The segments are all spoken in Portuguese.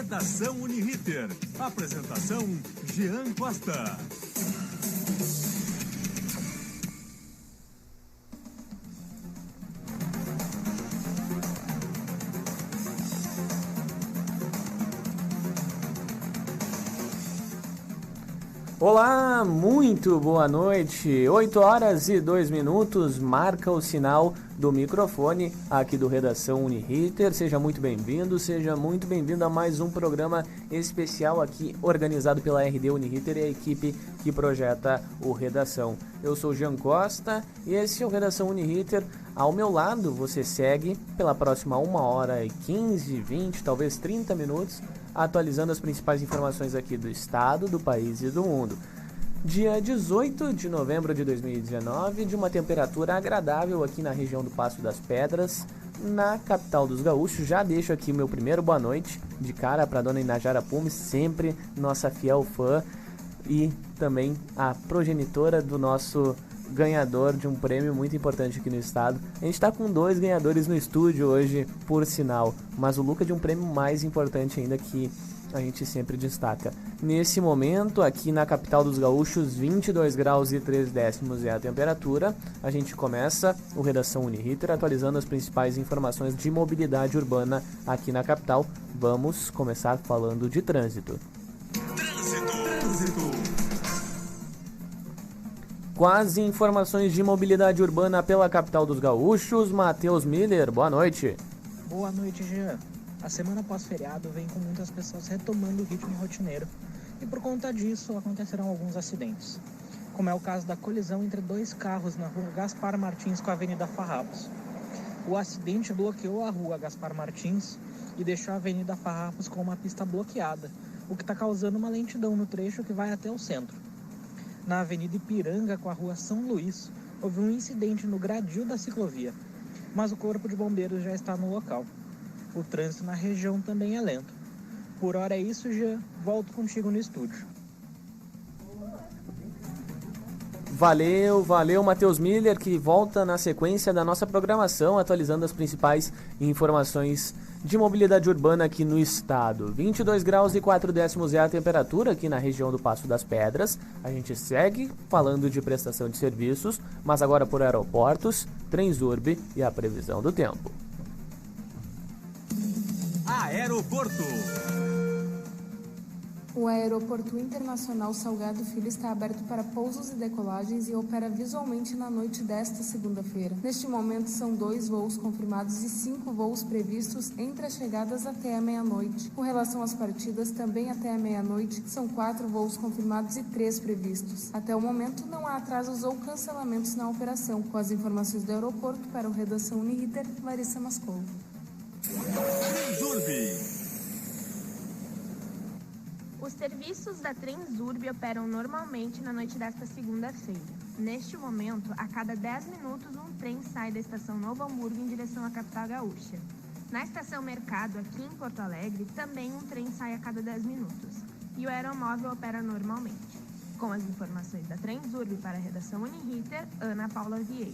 Redação Uniriter. Apresentação Jean Costa. Olá, muito boa noite. 8h02 marca o sinal do microfone aqui do Redação Uniriter. Seja muito bem-vindo, seja muito bem-vindo a mais um programa especial aqui organizado pela RD Uniriter e a equipe que projeta o Redação. Eu sou Jean Costa e esse é o Redação Uniriter. Ao meu lado você segue pela próxima 1h15, 20, talvez 30 minutos, atualizando as principais informações aqui do estado, do país e do mundo. Dia 18 de novembro de 2019, de uma temperatura agradável aqui na região do Passo das Pedras, na capital dos gaúchos. Já deixo aqui o meu primeiro boa noite de cara para a dona Inajara Pumes, sempre nossa fiel fã e também a progenitora do nosso ganhador de um prêmio muito importante aqui no estado. A gente está com 2 ganhadores no estúdio hoje, por sinal, mas o Luca de um prêmio mais importante ainda que a gente sempre destaca. Nesse momento, aqui na capital dos gaúchos, 22 graus e 3 décimos é a temperatura. A gente começa o Redação Uniriter atualizando as principais informações de mobilidade urbana aqui na capital. Vamos começar falando de trânsito. Trânsito. Quais informações de mobilidade urbana pela capital dos gaúchos? Matheus Miller, boa noite. Boa noite, Jean. A semana pós-feriado vem com muitas pessoas retomando o ritmo rotineiro e por conta disso acontecerão alguns acidentes, como é o caso da colisão entre 2 carros na rua Gaspar Martins com a Avenida Farrapos. O acidente bloqueou a rua Gaspar Martins e deixou a Avenida Farrapos com uma pista bloqueada, o que está causando uma lentidão no trecho que vai até o centro. Na Avenida Ipiranga com a rua São Luís, houve um incidente no gradil da ciclovia, mas o Corpo de Bombeiros já está no local. O trânsito na região também é lento. Por hora é isso, Jean. Volto contigo no estúdio. Valeu, Matheus Miller, que volta na sequência da nossa programação, atualizando as principais informações de mobilidade urbana aqui no estado. 22 graus e 4 décimos é a temperatura aqui na região do Passo das Pedras. A gente segue falando de prestação de serviços, mas agora por aeroportos, Transurb e a previsão do tempo. Aeroporto. O Aeroporto Internacional Salgado Filho está aberto para pousos e decolagens e opera visualmente na noite desta segunda-feira. Neste momento, são 2 voos confirmados e 5 voos previstos entre as chegadas até a meia-noite. Com relação às partidas, também até a meia-noite, são 4 voos confirmados e 3 previstos. Até o momento, não há atrasos ou cancelamentos na operação. Com as informações do aeroporto, para o Redação Uniriter, Larissa Mascolo. Transurb. Os serviços da Transurb operam normalmente na noite desta segunda-feira. Neste momento, a cada 10 minutos, um trem sai da estação Novo Hamburgo em direção à capital gaúcha. Na estação Mercado, aqui em Porto Alegre, também um trem sai a cada 10 minutos. E o aeromóvel opera normalmente. Com as informações da Transurb para a Redação Uniriter, Ana Paula Vieira.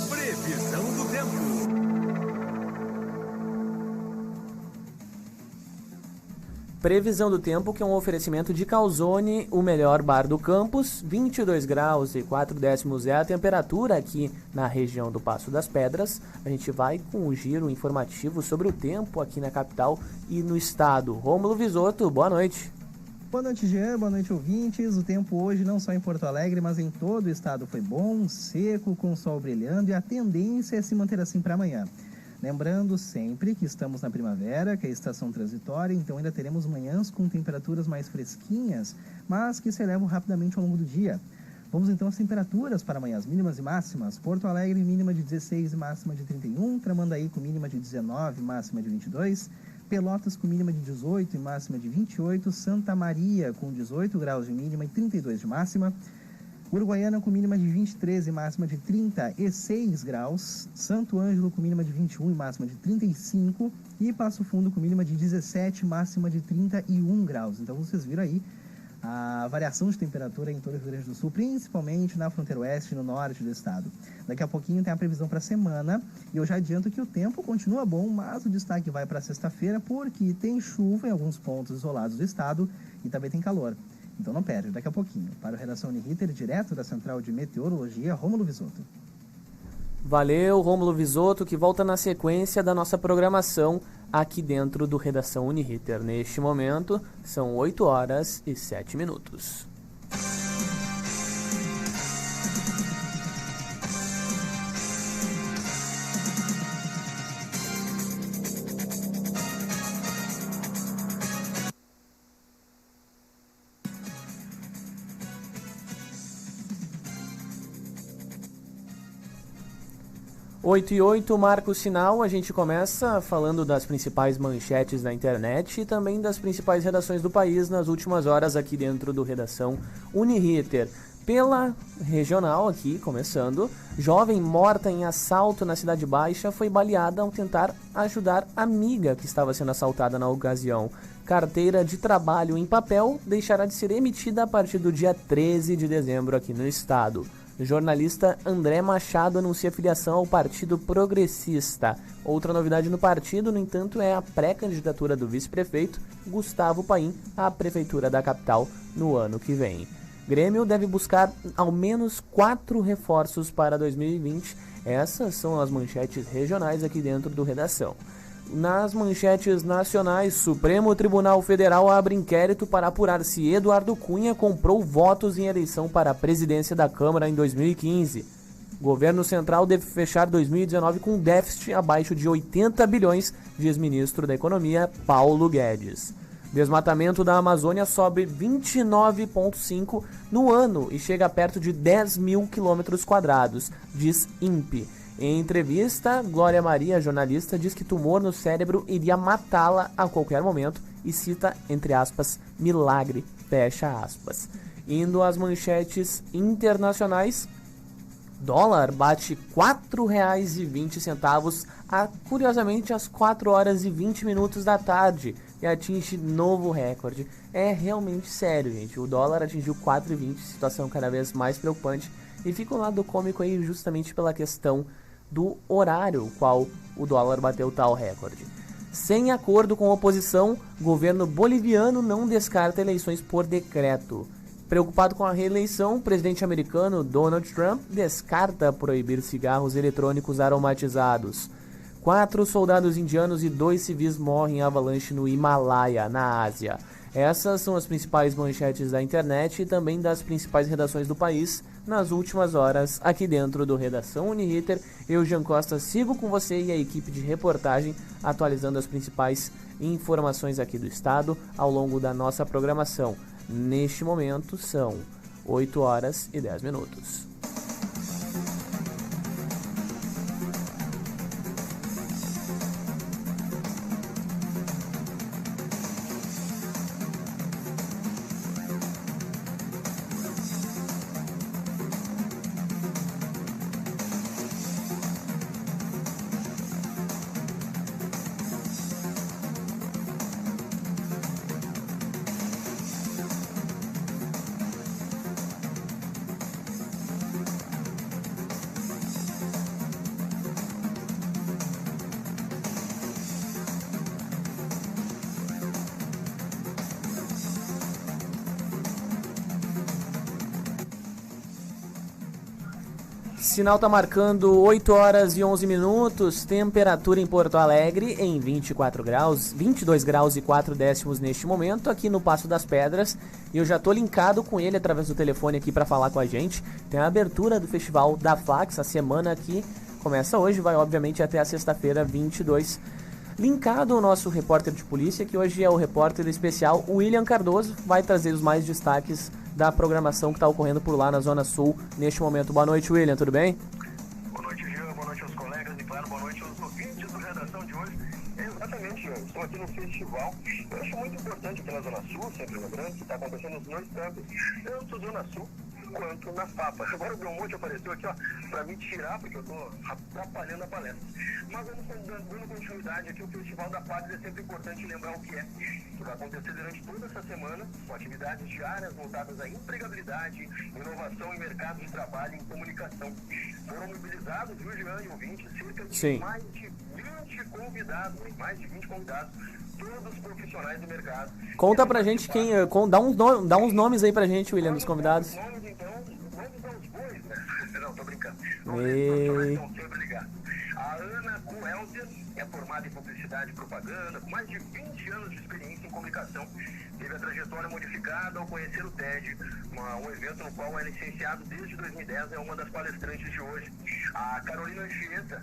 Previsão do tempo. Previsão do tempo, que é um oferecimento de Calzone, o melhor bar do campus. 22 graus e 4 décimos é a temperatura aqui na região do Passo das Pedras. A gente vai com um giro informativo sobre o tempo aqui na capital e no estado. Rômulo Visoto, boa noite. Boa noite, Jean, boa noite, ouvintes. O tempo hoje, não só em Porto Alegre, mas em todo o estado foi bom, seco, com o sol brilhando, e a tendência é se manter assim para amanhã. Lembrando sempre que estamos na primavera, que é a estação transitória, então ainda teremos manhãs com temperaturas mais fresquinhas, mas que se elevam rapidamente ao longo do dia. Vamos então às temperaturas para amanhã, as mínimas e máximas. Porto Alegre, mínima de 16 e máxima de 31. Tramandaí com mínima de 19 e máxima de 22. Pelotas com mínima de 18 e máxima de 28. Santa Maria com 18 graus de mínima e 32 de máxima. Uruguaiana com mínima de 23 e máxima de 36 graus. Santo Ângelo com mínima de 21 e máxima de 35. E Passo Fundo com mínima de 17 e máxima de 31 graus. Então vocês viram aí a variação de temperatura em todo o Rio Grande do Sul, principalmente na fronteira oeste e no norte do estado. Daqui a pouquinho tem a previsão para a semana e eu já adianto que o tempo continua bom, mas o destaque vai para sexta-feira porque tem chuva em alguns pontos isolados do estado e também tem calor. Então não perde, daqui a pouquinho. Para o Redação Uniriter, direto da Central de Meteorologia, Rômulo Visoto. Valeu, Rômulo Visoto, que volta na sequência da nossa programação aqui dentro do Redação Uniriter. Neste momento, são 8 horas e 7 minutos. Oito e 8, marca o sinal. A gente começa falando das principais manchetes da internet e também das principais redações do país nas últimas horas aqui dentro do Redação Uniriter. Pela regional aqui, começando, jovem morta em assalto na Cidade Baixa foi baleada ao tentar ajudar amiga que estava sendo assaltada na ocasião. Carteira de trabalho em papel deixará de ser emitida a partir do dia 13 de dezembro aqui no estado. O jornalista André Machado anuncia filiação ao Partido Progressista. Outra novidade no partido, no entanto, é a pré-candidatura do vice-prefeito Gustavo Paim à prefeitura da capital no ano que vem. Grêmio deve buscar ao menos 4 reforços para 2020. Essas são as manchetes regionais aqui dentro do Redação. Nas manchetes nacionais, Supremo Tribunal Federal abre inquérito para apurar se Eduardo Cunha comprou votos em eleição para a presidência da Câmara em 2015. Governo Central deve fechar 2019 com déficit abaixo de 80 bilhões, diz ministro da Economia Paulo Guedes. Desmatamento da Amazônia sobe 29,5% no ano e chega perto de 10 mil quilômetros quadrados, diz INPE. Em entrevista, Glória Maria, jornalista, diz que tumor no cérebro iria matá-la a qualquer momento e cita, entre aspas, milagre, fecha aspas. Indo às manchetes internacionais, dólar bate R$ 4,20 curiosamente às 4 horas e 20 minutos da tarde e atinge novo recorde. É realmente sério, gente. O dólar atingiu 4,20, situação cada vez mais preocupante. E fica um lado cômico aí justamente pela questão do horário qual o dólar bateu tal recorde. Sem acordo com a oposição, governo boliviano não descarta eleições por decreto. Preocupado com a reeleição, o presidente americano Donald Trump descarta proibir cigarros eletrônicos aromatizados. 4 soldados indianos e 2 civis morrem em avalanche no Himalaia, na Ásia. Essas são as principais manchetes da internet e também das principais redações do país nas últimas horas aqui dentro do Redação Uniriter. Eu, Jean Costa, sigo com você e a equipe de reportagem atualizando as principais informações aqui do estado ao longo da nossa programação. Neste momento são 8 horas e 10 minutos. Sinal está marcando 8 horas e 11 minutos, temperatura em Porto Alegre em 22 graus e 4 décimos neste momento, aqui no Passo das Pedras. E eu já estou linkado com ele através do telefone aqui para falar com a gente. Tem a abertura do Festival da Flax, a semana aqui começa hoje, vai obviamente até a sexta-feira, 22. Linkado o nosso repórter de polícia, que hoje é o repórter especial William Cardoso, vai trazer os mais destaques da programação que está ocorrendo por lá na Zona Sul neste momento. Boa noite, William, tudo bem? Boa noite, Jean, boa noite aos colegas e, claro, boa noite aos ouvintes do Redação de hoje. Exatamente, Jean, estou aqui no festival. Eu acho muito importante aqui na Zona Sul, sempre lembrando que está acontecendo nos dois campos, tanto Zona Sul quanto na FAPA. Agora o Belmonte apareceu aqui, ó, para me tirar, porque eu estou atrapalhando a palestra. Mas vamos dando continuidade aqui. O Festival da Pátria é sempre importante lembrar o que é. Que vai acontecer durante toda essa semana, com atividades diárias voltadas à empregabilidade, inovação em mercado de trabalho e em comunicação. Foram mobilizados, viu, Jean e ouvintes, cerca de mais de 20 convidados, todos profissionais do mercado. Conta pra gente quem, dá uns nomes aí pra gente, William, dos convidados. Nomes, então, nomes aos bois, né? Não, tô brincando. Nomes estão sempre ligados. A Ana Coelzer é formada em publicidade e propaganda, com mais de 20 anos de experiência em comunicação. Teve a trajetória modificada ao conhecer o TED, um evento no qual é licenciado desde 2010, é uma das palestrantes de hoje. A Carolina Anchieta,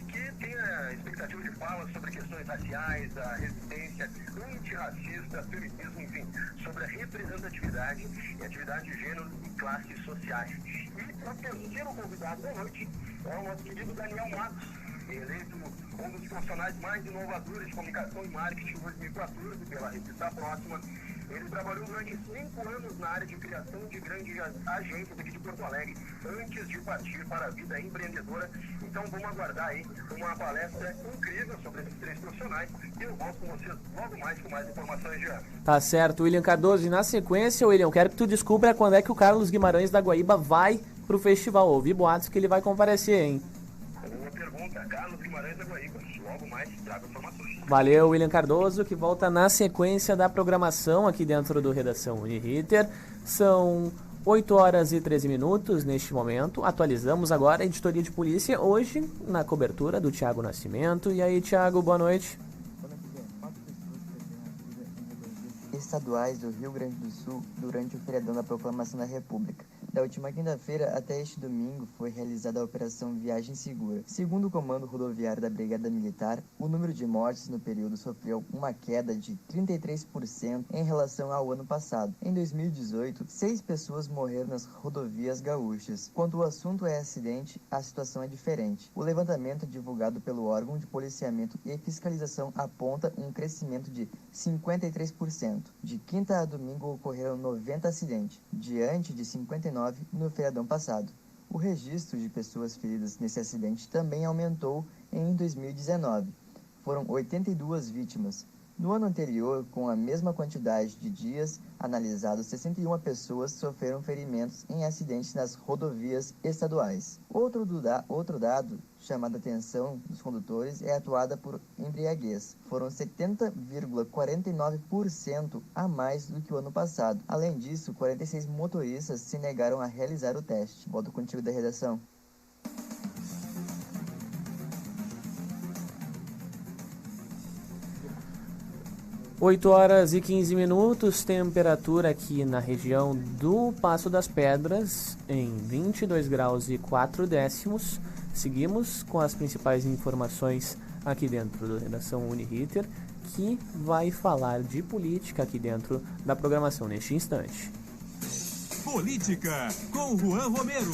que tem a expectativa de fala sobre questões raciais, a resistência antirracista, feminismo, enfim, sobre a representatividade e atividade de gênero e classes sociais. E o terceiro convidado da noite é o nosso querido Daniel Matos, eleito um dos profissionais mais inovadores de comunicação e marketing em 2014 pela revista Próxima. Ele trabalhou durante 5 anos na área de criação de grandes agências aqui de Porto Alegre, antes de partir para a vida empreendedora. Então vamos aguardar aí uma palestra incrível sobre esses 3 profissionais e eu volto com vocês logo mais com mais informações, Jean. Tá certo, William Cardoso. E na sequência, William, quero que tu descubra quando é que o Carlos Guimarães da Guaíba vai pro festival. Ouvi boatos que ele vai comparecer, hein? Boa pergunta, Carlos Guimarães da Guaíba. Logo mais trago informações. Valeu, William Cardoso, que volta na sequência da programação aqui dentro do Redação Uniriter. São 8 horas e 13 minutos neste momento. Atualizamos agora a editoria de polícia, hoje na cobertura do Thiago Nascimento. E aí, Thiago, boa noite. Estaduais do Rio Grande do Sul durante o feriadão da Proclamação da República. Da última quinta-feira até este domingo foi realizada a Operação Viagem Segura. Segundo o Comando Rodoviário da Brigada Militar, o número de mortes no período sofreu uma queda de 33% em relação ao ano passado. Em 2018, 6 pessoas morreram nas rodovias gaúchas. Quando o assunto é acidente, a situação é diferente. O levantamento divulgado pelo órgão de policiamento e fiscalização aponta um crescimento de 53%. De quinta a domingo ocorreram 90 acidentes, diante de 59 no feriadão passado. O registro de pessoas feridas nesse acidente também aumentou em 2019. Foram 82 vítimas. No ano anterior, com a mesma quantidade de dias analisados, 61 pessoas sofreram ferimentos em acidentes nas rodovias estaduais. Outro dado chamado a atenção dos condutores é atuada por embriaguez. Foram 70,49% a mais do que o ano passado. Além disso, 46 motoristas se negaram a realizar o teste. Volto contigo da redação. 8 horas e 15 minutos, temperatura aqui na região do Passo das Pedras em 22 graus e 4 décimos. Seguimos com as principais informações aqui dentro da Redação Uniriter, que vai falar de política aqui dentro da programação neste instante. Política com Juan Romero.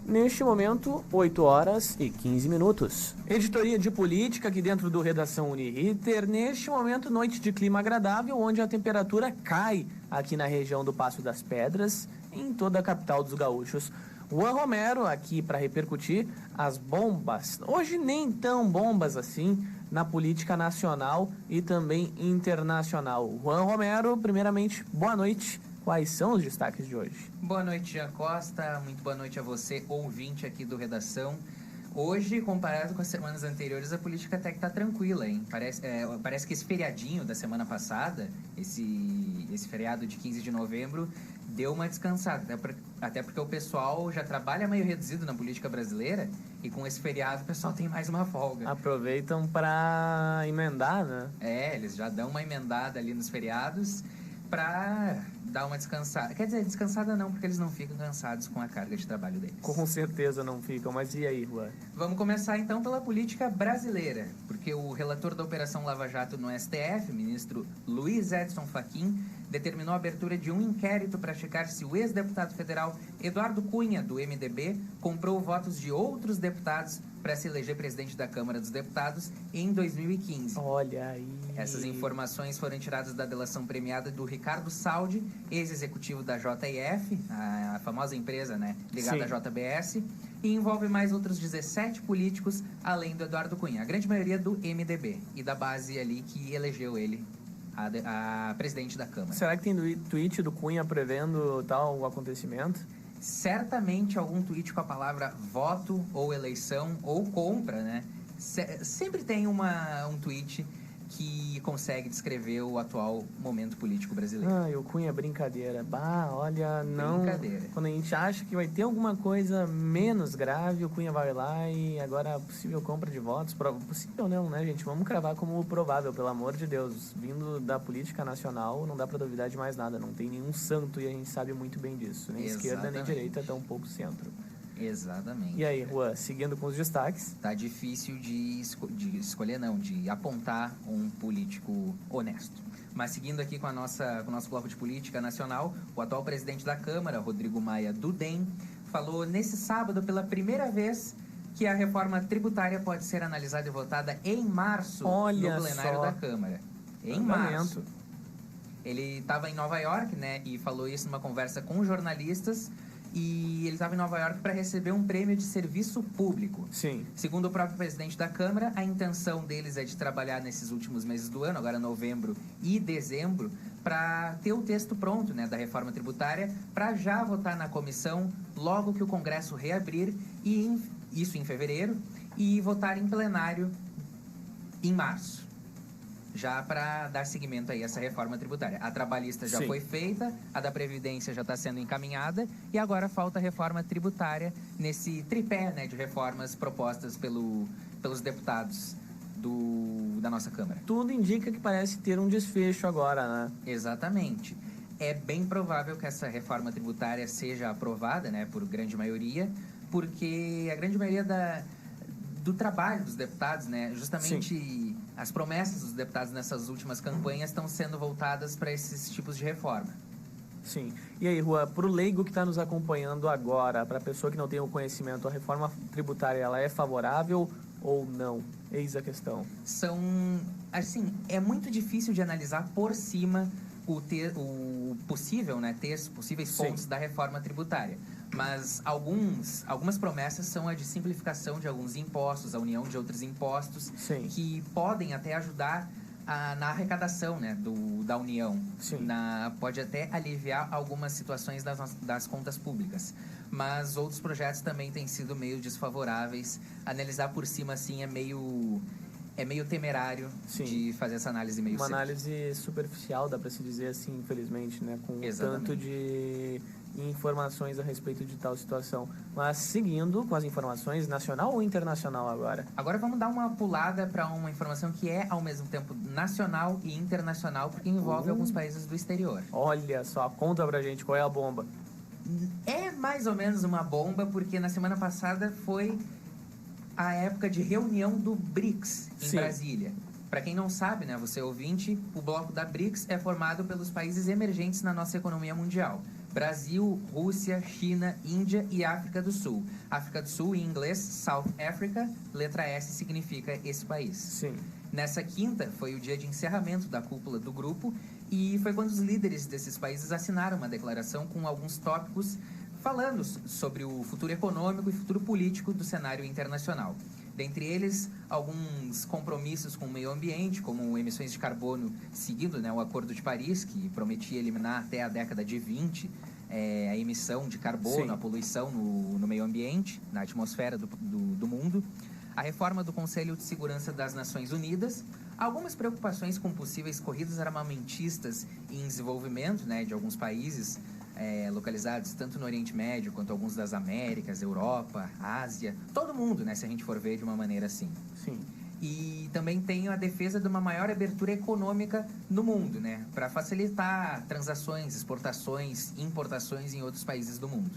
Neste momento, 8 horas e 15 minutos. Editoria de política aqui dentro do Redação Uniriter. Neste momento, noite de clima agradável, onde a temperatura cai aqui na região do Passo das Pedras, em toda a capital dos gaúchos. Juan Romero aqui para repercutir as bombas, hoje nem tão bombas assim, na política nacional e também internacional. Juan Romero, primeiramente, boa noite. Quais são os destaques de hoje? Boa noite, Jean Costa. Muito boa noite a você, ouvinte aqui do Redação. Hoje, comparado com as semanas anteriores, a política até que está tranquila, hein? Parece que esse feriadinho da semana passada, esse feriado de 15 de novembro, deu uma descansada. Até porque o pessoal já trabalha meio reduzido na política brasileira e com esse feriado o pessoal tem mais uma folga. Aproveitam para emendar, né? Eles já dão uma emendada ali nos feriados para dar uma descansada. Quer dizer, descansada não, porque eles não ficam cansados com a carga de trabalho deles. Com certeza não ficam, mas e aí, Juan? Vamos começar então pela política brasileira, porque o relator da Operação Lava Jato no STF, ministro Luiz Edson Fachin, determinou a abertura de um inquérito para checar se o ex-deputado federal Eduardo Cunha, do MDB, comprou votos de outros deputados para se eleger presidente da Câmara dos Deputados em 2015. Olha aí. Essas informações foram tiradas da delação premiada do Ricardo Saldi, ex-executivo da JF, a famosa empresa, né, ligada Sim. à JBS, e envolve mais outros 17 políticos, além do Eduardo Cunha, a grande maioria do MDB e da base ali que elegeu ele a presidente da Câmara. Será que tem tweet do Cunha prevendo tal acontecimento? Certamente algum tweet com a palavra voto ou eleição ou compra, né? Sempre tem um tweet que consegue descrever o atual momento político brasileiro. Ah, e o Cunha é brincadeira. Bah, olha, não... Brincadeira. Quando a gente acha que vai ter alguma coisa menos grave, o Cunha vai lá e agora possível compra de votos. Possível não, né, gente? Vamos cravar como provável, pelo amor de Deus. Vindo da política nacional, não dá pra duvidar de mais nada. Não tem nenhum santo e a gente sabe muito bem disso. Nem esquerda, nem direita, tampouco centro. Exatamente. E aí, Juan, seguindo com os destaques? Tá difícil de escolher, não, de apontar um político honesto. Mas seguindo aqui com o nosso bloco de política nacional, o atual presidente da Câmara, Rodrigo Maia do DEM, falou nesse sábado pela primeira vez que a reforma tributária pode ser analisada e votada em março no plenário da Câmara. Em março. Ele estava em Nova York, né, e falou isso numa conversa com jornalistas. E ele estava em Nova York para receber um prêmio de serviço público. Sim. Segundo o próprio presidente da Câmara, a intenção deles é de trabalhar nesses últimos meses do ano, agora novembro e dezembro, para ter o texto pronto, né, da reforma tributária, para já votar na comissão logo que o Congresso reabrir, isso em fevereiro, e votar em plenário em março. Já para dar seguimento aí a essa reforma tributária. A trabalhista já foi feita, a da Previdência já está sendo encaminhada e agora falta a reforma tributária nesse tripé, né, de reformas propostas pelos deputados da nossa Câmara. Tudo indica que parece ter um desfecho agora, né? Exatamente. É bem provável que essa reforma tributária seja aprovada, né, por grande maioria, porque a grande maioria do trabalho dos deputados, né, justamente as promessas dos deputados nessas últimas campanhas estão sendo voltadas para esses tipos de reforma. Sim. E aí, Juan, para o leigo que está nos acompanhando agora, para a pessoa que não tem o conhecimento, a reforma tributária, ela é favorável ou não? Eis a questão. É muito difícil de analisar por cima possíveis pontos da reforma tributária. Mas algumas promessas são a de simplificação de alguns impostos, a união de outros impostos, que podem até ajudar na arrecadação, né, da União. Pode até aliviar algumas situações das contas públicas. Mas outros projetos também têm sido meio desfavoráveis. Analisar por cima, assim, é meio temerário de fazer essa análise meio cedo. Uma análise superficial, dá para se dizer assim, infelizmente, né? Com tanto de informações a respeito de tal situação. Mas seguindo com as informações, nacional ou internacional agora? Agora vamos dar uma pulada para uma informação que é ao mesmo tempo nacional e internacional, porque envolve alguns países do exterior. Olha só, conta pra gente qual é a bomba. É mais ou menos uma bomba, porque na semana passada foi a época de reunião do BRICS em Brasília. Para quem não sabe, né, você ouvinte, o bloco da BRICS é formado pelos países emergentes na nossa economia mundial. Brasil, Rússia, China, Índia e África do Sul. África do Sul, em inglês, South Africa, letra S significa esse país. Sim. Nessa quinta foi o dia de encerramento da cúpula do grupo e foi quando os líderes desses países assinaram uma declaração com alguns tópicos falando sobre o futuro econômico e futuro político do cenário internacional. Dentre eles, alguns compromissos com o meio ambiente, como emissões de carbono, seguindo, né, o Acordo de Paris, que prometia eliminar até a década de 20 a emissão de carbono, a poluição no meio ambiente, na atmosfera do mundo. A reforma do Conselho de Segurança das Nações Unidas, algumas preocupações com possíveis corridas armamentistas em desenvolvimento, né, de alguns países localizados tanto no Oriente Médio quanto alguns das Américas, Europa, Ásia, todo mundo, né, se a gente for ver de uma maneira assim. Sim. E também tem a defesa de uma maior abertura econômica no mundo, né, para facilitar transações, exportações, importações em outros países do mundo.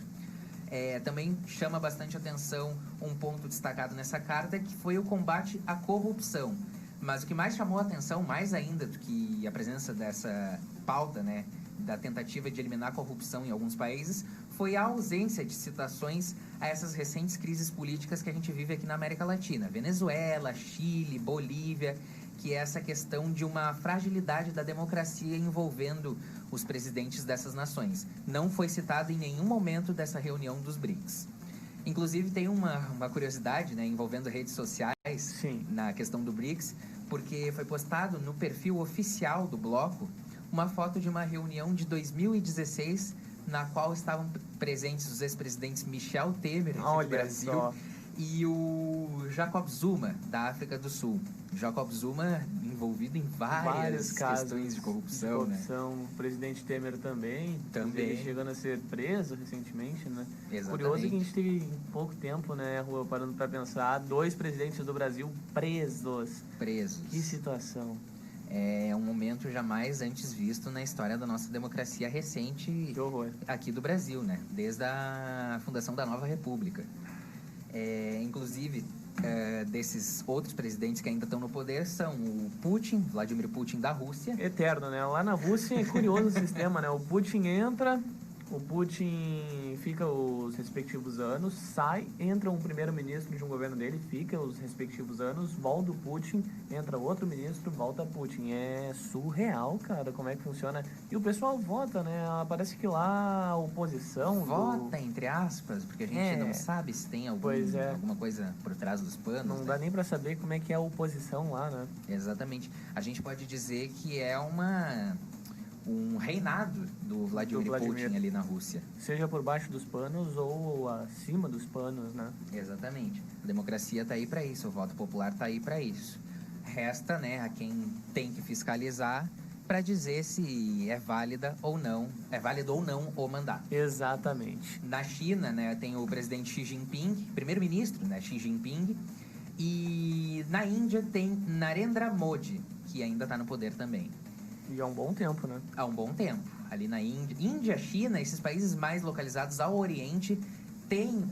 Também chama bastante atenção um ponto destacado nessa carta, que foi o combate à corrupção. Mas o que mais chamou a atenção, mais ainda do que a presença dessa pauta, né, da tentativa de eliminar a corrupção em alguns países, foi a ausência de citações a essas recentes crises políticas que a gente vive aqui na América Latina. Venezuela, Chile, Bolívia, que é essa questão de uma fragilidade da democracia envolvendo os presidentes dessas nações. Não foi citado em nenhum momento dessa reunião dos BRICS. Inclusive, tem uma curiosidade, né, envolvendo redes sociais. Sim. Na questão do BRICS, porque foi postado no perfil oficial do bloco uma foto de uma reunião de 2016 na qual estavam presentes os ex-presidentes Michel Temer, aqui do Brasil, só. e o Jacob Zuma, da África do Sul. Jacob Zuma envolvido em várias questões de corrupção, né? O presidente Temer também. Ele chegando a ser preso recentemente, né? Exatamente. Curioso que a gente teve em pouco tempo, né, Rua, parando para pensar, 2 presidentes do Brasil presos. Que situação. É um momento jamais antes visto na história da nossa democracia recente aqui do Brasil, né? Desde a fundação da nova república. Inclusive, desses outros presidentes que ainda estão no poder são o Putin, Vladimir Putin da Rússia. Eterno, né? Lá na Rússia é curioso o sistema, né? O Putin entra, o Putin fica os respectivos anos, sai, entra um primeiro-ministro de um governo dele, fica os respectivos anos, volta o Putin, entra outro ministro, volta Putin. É surreal, cara, como é que funciona. E o pessoal vota, né? Parece que lá a oposição... Vota, entre aspas, porque a gente não sabe se tem alguma coisa por trás dos panos. Não dá nem pra saber como é que é a oposição lá, né? Exatamente. A gente pode dizer que é um reinado do Vladimir Putin ali na Rússia. Seja por baixo dos panos ou acima dos panos, né? Exatamente. A democracia está aí para isso, o voto popular está aí para isso. Resta, né, a quem tem que fiscalizar para dizer se é válido ou não o mandato. Exatamente. Na China, né, tem o presidente Xi Jinping, primeiro-ministro, né, Xi Jinping, e na Índia tem Narendra Modi, que ainda está no poder também. E há um bom tempo, né? Há um bom tempo. Ali na Índia, China, esses países mais localizados ao Oriente, tem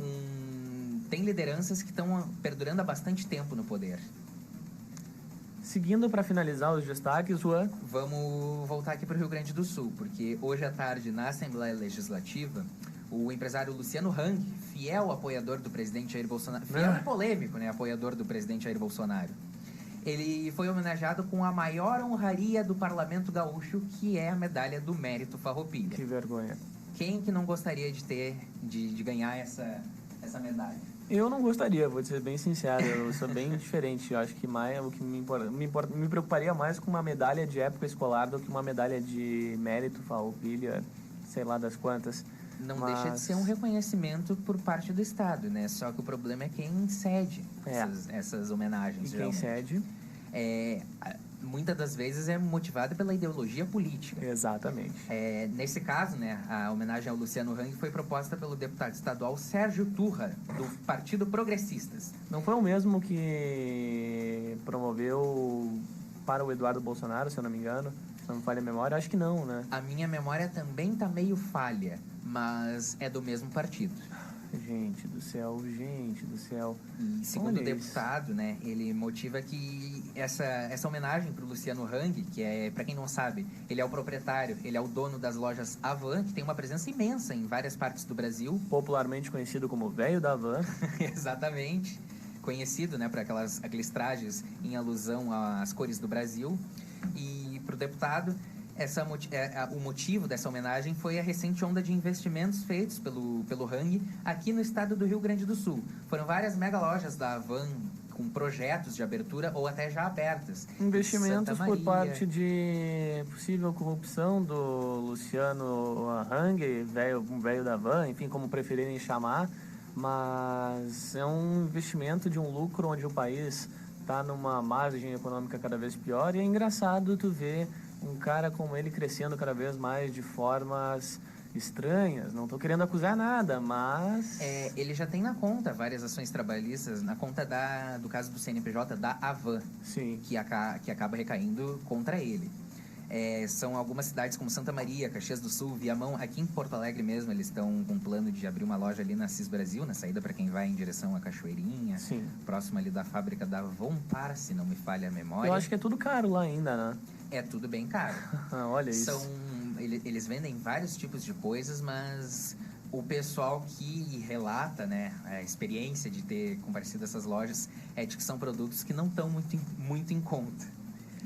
lideranças que estão perdurando há bastante tempo no poder. Seguindo para finalizar os destaques, Juan. Vamos voltar aqui para o Rio Grande do Sul, porque hoje à tarde, na Assembleia Legislativa, o empresário Luciano Hang, fiel apoiador do presidente Jair Bolsonaro, fiel e polêmico, né, apoiador do presidente Jair Bolsonaro, ele foi homenageado com a maior honraria do Parlamento Gaúcho, que é a medalha do Mérito Farroupilha. Que vergonha. Quem que não gostaria de ganhar essa medalha? Eu não gostaria, vou ser bem sincero, eu sou bem diferente. Eu acho que o que me preocuparia mais com uma medalha de época escolar do que uma medalha de Mérito Farroupilha, sei lá das quantas. Não deixa de ser um reconhecimento por parte do Estado, né? Só que o problema é quem cede essas homenagens. E quem cede? Muitas das vezes é motivado pela ideologia política. Exatamente. Nesse caso, né, a homenagem ao Luciano Hang foi proposta pelo deputado estadual Sérgio Turra, do Partido Progressistas. Não foi o mesmo que promoveu para o Eduardo Bolsonaro, se eu não me engano? Se não me falha a memória, acho que não, né? A minha memória também tá meio falha, mas é do mesmo partido. Gente do céu. E segundo o deputado, né, ele motiva que essa homenagem para o Luciano Hang, que para quem não sabe, ele é o proprietário, ele é o dono das lojas Havan, que tem uma presença imensa em várias partes do Brasil. Popularmente conhecido como Velho da Havan. Exatamente. Conhecido, né, por aqueles trajes em alusão às cores do Brasil. E para o deputado, o motivo dessa homenagem foi a recente onda de investimentos feitos pelo Hang aqui no estado do Rio Grande do Sul. Foram várias mega lojas da Havan com projetos de abertura ou até já abertas. Investimentos por parte de possível corrupção do Luciano Hang, velho da Havan, enfim, como preferirem chamar, mas é um investimento de um lucro onde o país está numa margem econômica cada vez pior, e é engraçado tu ver um cara como ele crescendo cada vez mais de formas estranhas. Não estou querendo acusar nada, mas... ele já tem na conta várias ações trabalhistas, na conta do caso do CNPJ da Havan. Sim. Que acaba recaindo contra ele. São algumas cidades como Santa Maria, Caxias do Sul, Viamão, aqui em Porto Alegre mesmo, eles estão com plano de abrir uma loja ali na Cis Brasil, na saída para quem vai em direção à Cachoeirinha. Sim. Próximo ali da fábrica da Vompar, se não me falha a memória. Eu acho que é tudo caro lá ainda, né? É tudo bem caro. Olha isso. Eles vendem vários tipos de coisas, mas O pessoal que relata, né, a experiência de ter comparecido a essas lojas é de que são produtos que não estão muito em conta.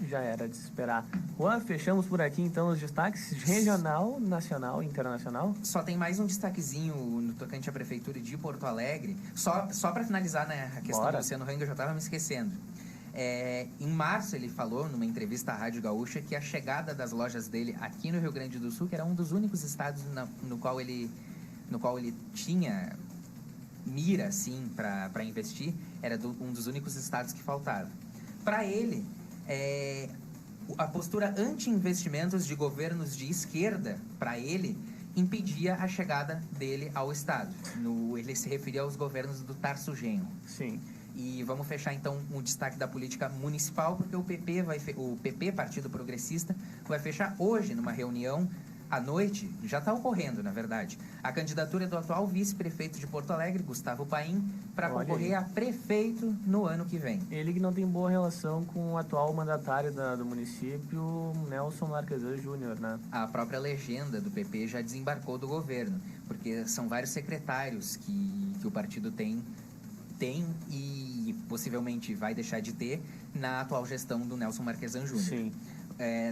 Já era de se esperar. Juan, fechamos por aqui então os destaques regional, nacional e internacional. Só tem mais um destaquezinho no tocante à Prefeitura de Porto Alegre. Só para finalizar, né, a questão do Luciano Hang, eu já estava me esquecendo. Em março ele falou numa entrevista à Rádio Gaúcha que a chegada das lojas dele aqui no Rio Grande do Sul, que era um dos únicos estados no qual ele tinha mira, assim, para investir, era um dos únicos estados que faltava. Para ele, a postura anti-investimentos de governos de esquerda, para ele, impedia a chegada dele ao estado. Ele se referia aos governos do Tarso Genro. Sim. E vamos fechar, então, o destaque da política municipal, porque o PP, Partido Progressista, vai fechar hoje, numa reunião à noite, já está ocorrendo, na verdade, a candidatura do atual vice-prefeito de Porto Alegre, Gustavo Paim, para concorrer a prefeito no ano que vem. Ele que não tem boa relação com o atual mandatário do município, Nelson Marquesan Júnior, né? A própria legenda do PP já desembarcou do governo, porque são vários secretários que o partido tem e possivelmente vai deixar de ter na atual gestão do Nelson Marquesan Júnior. Sim.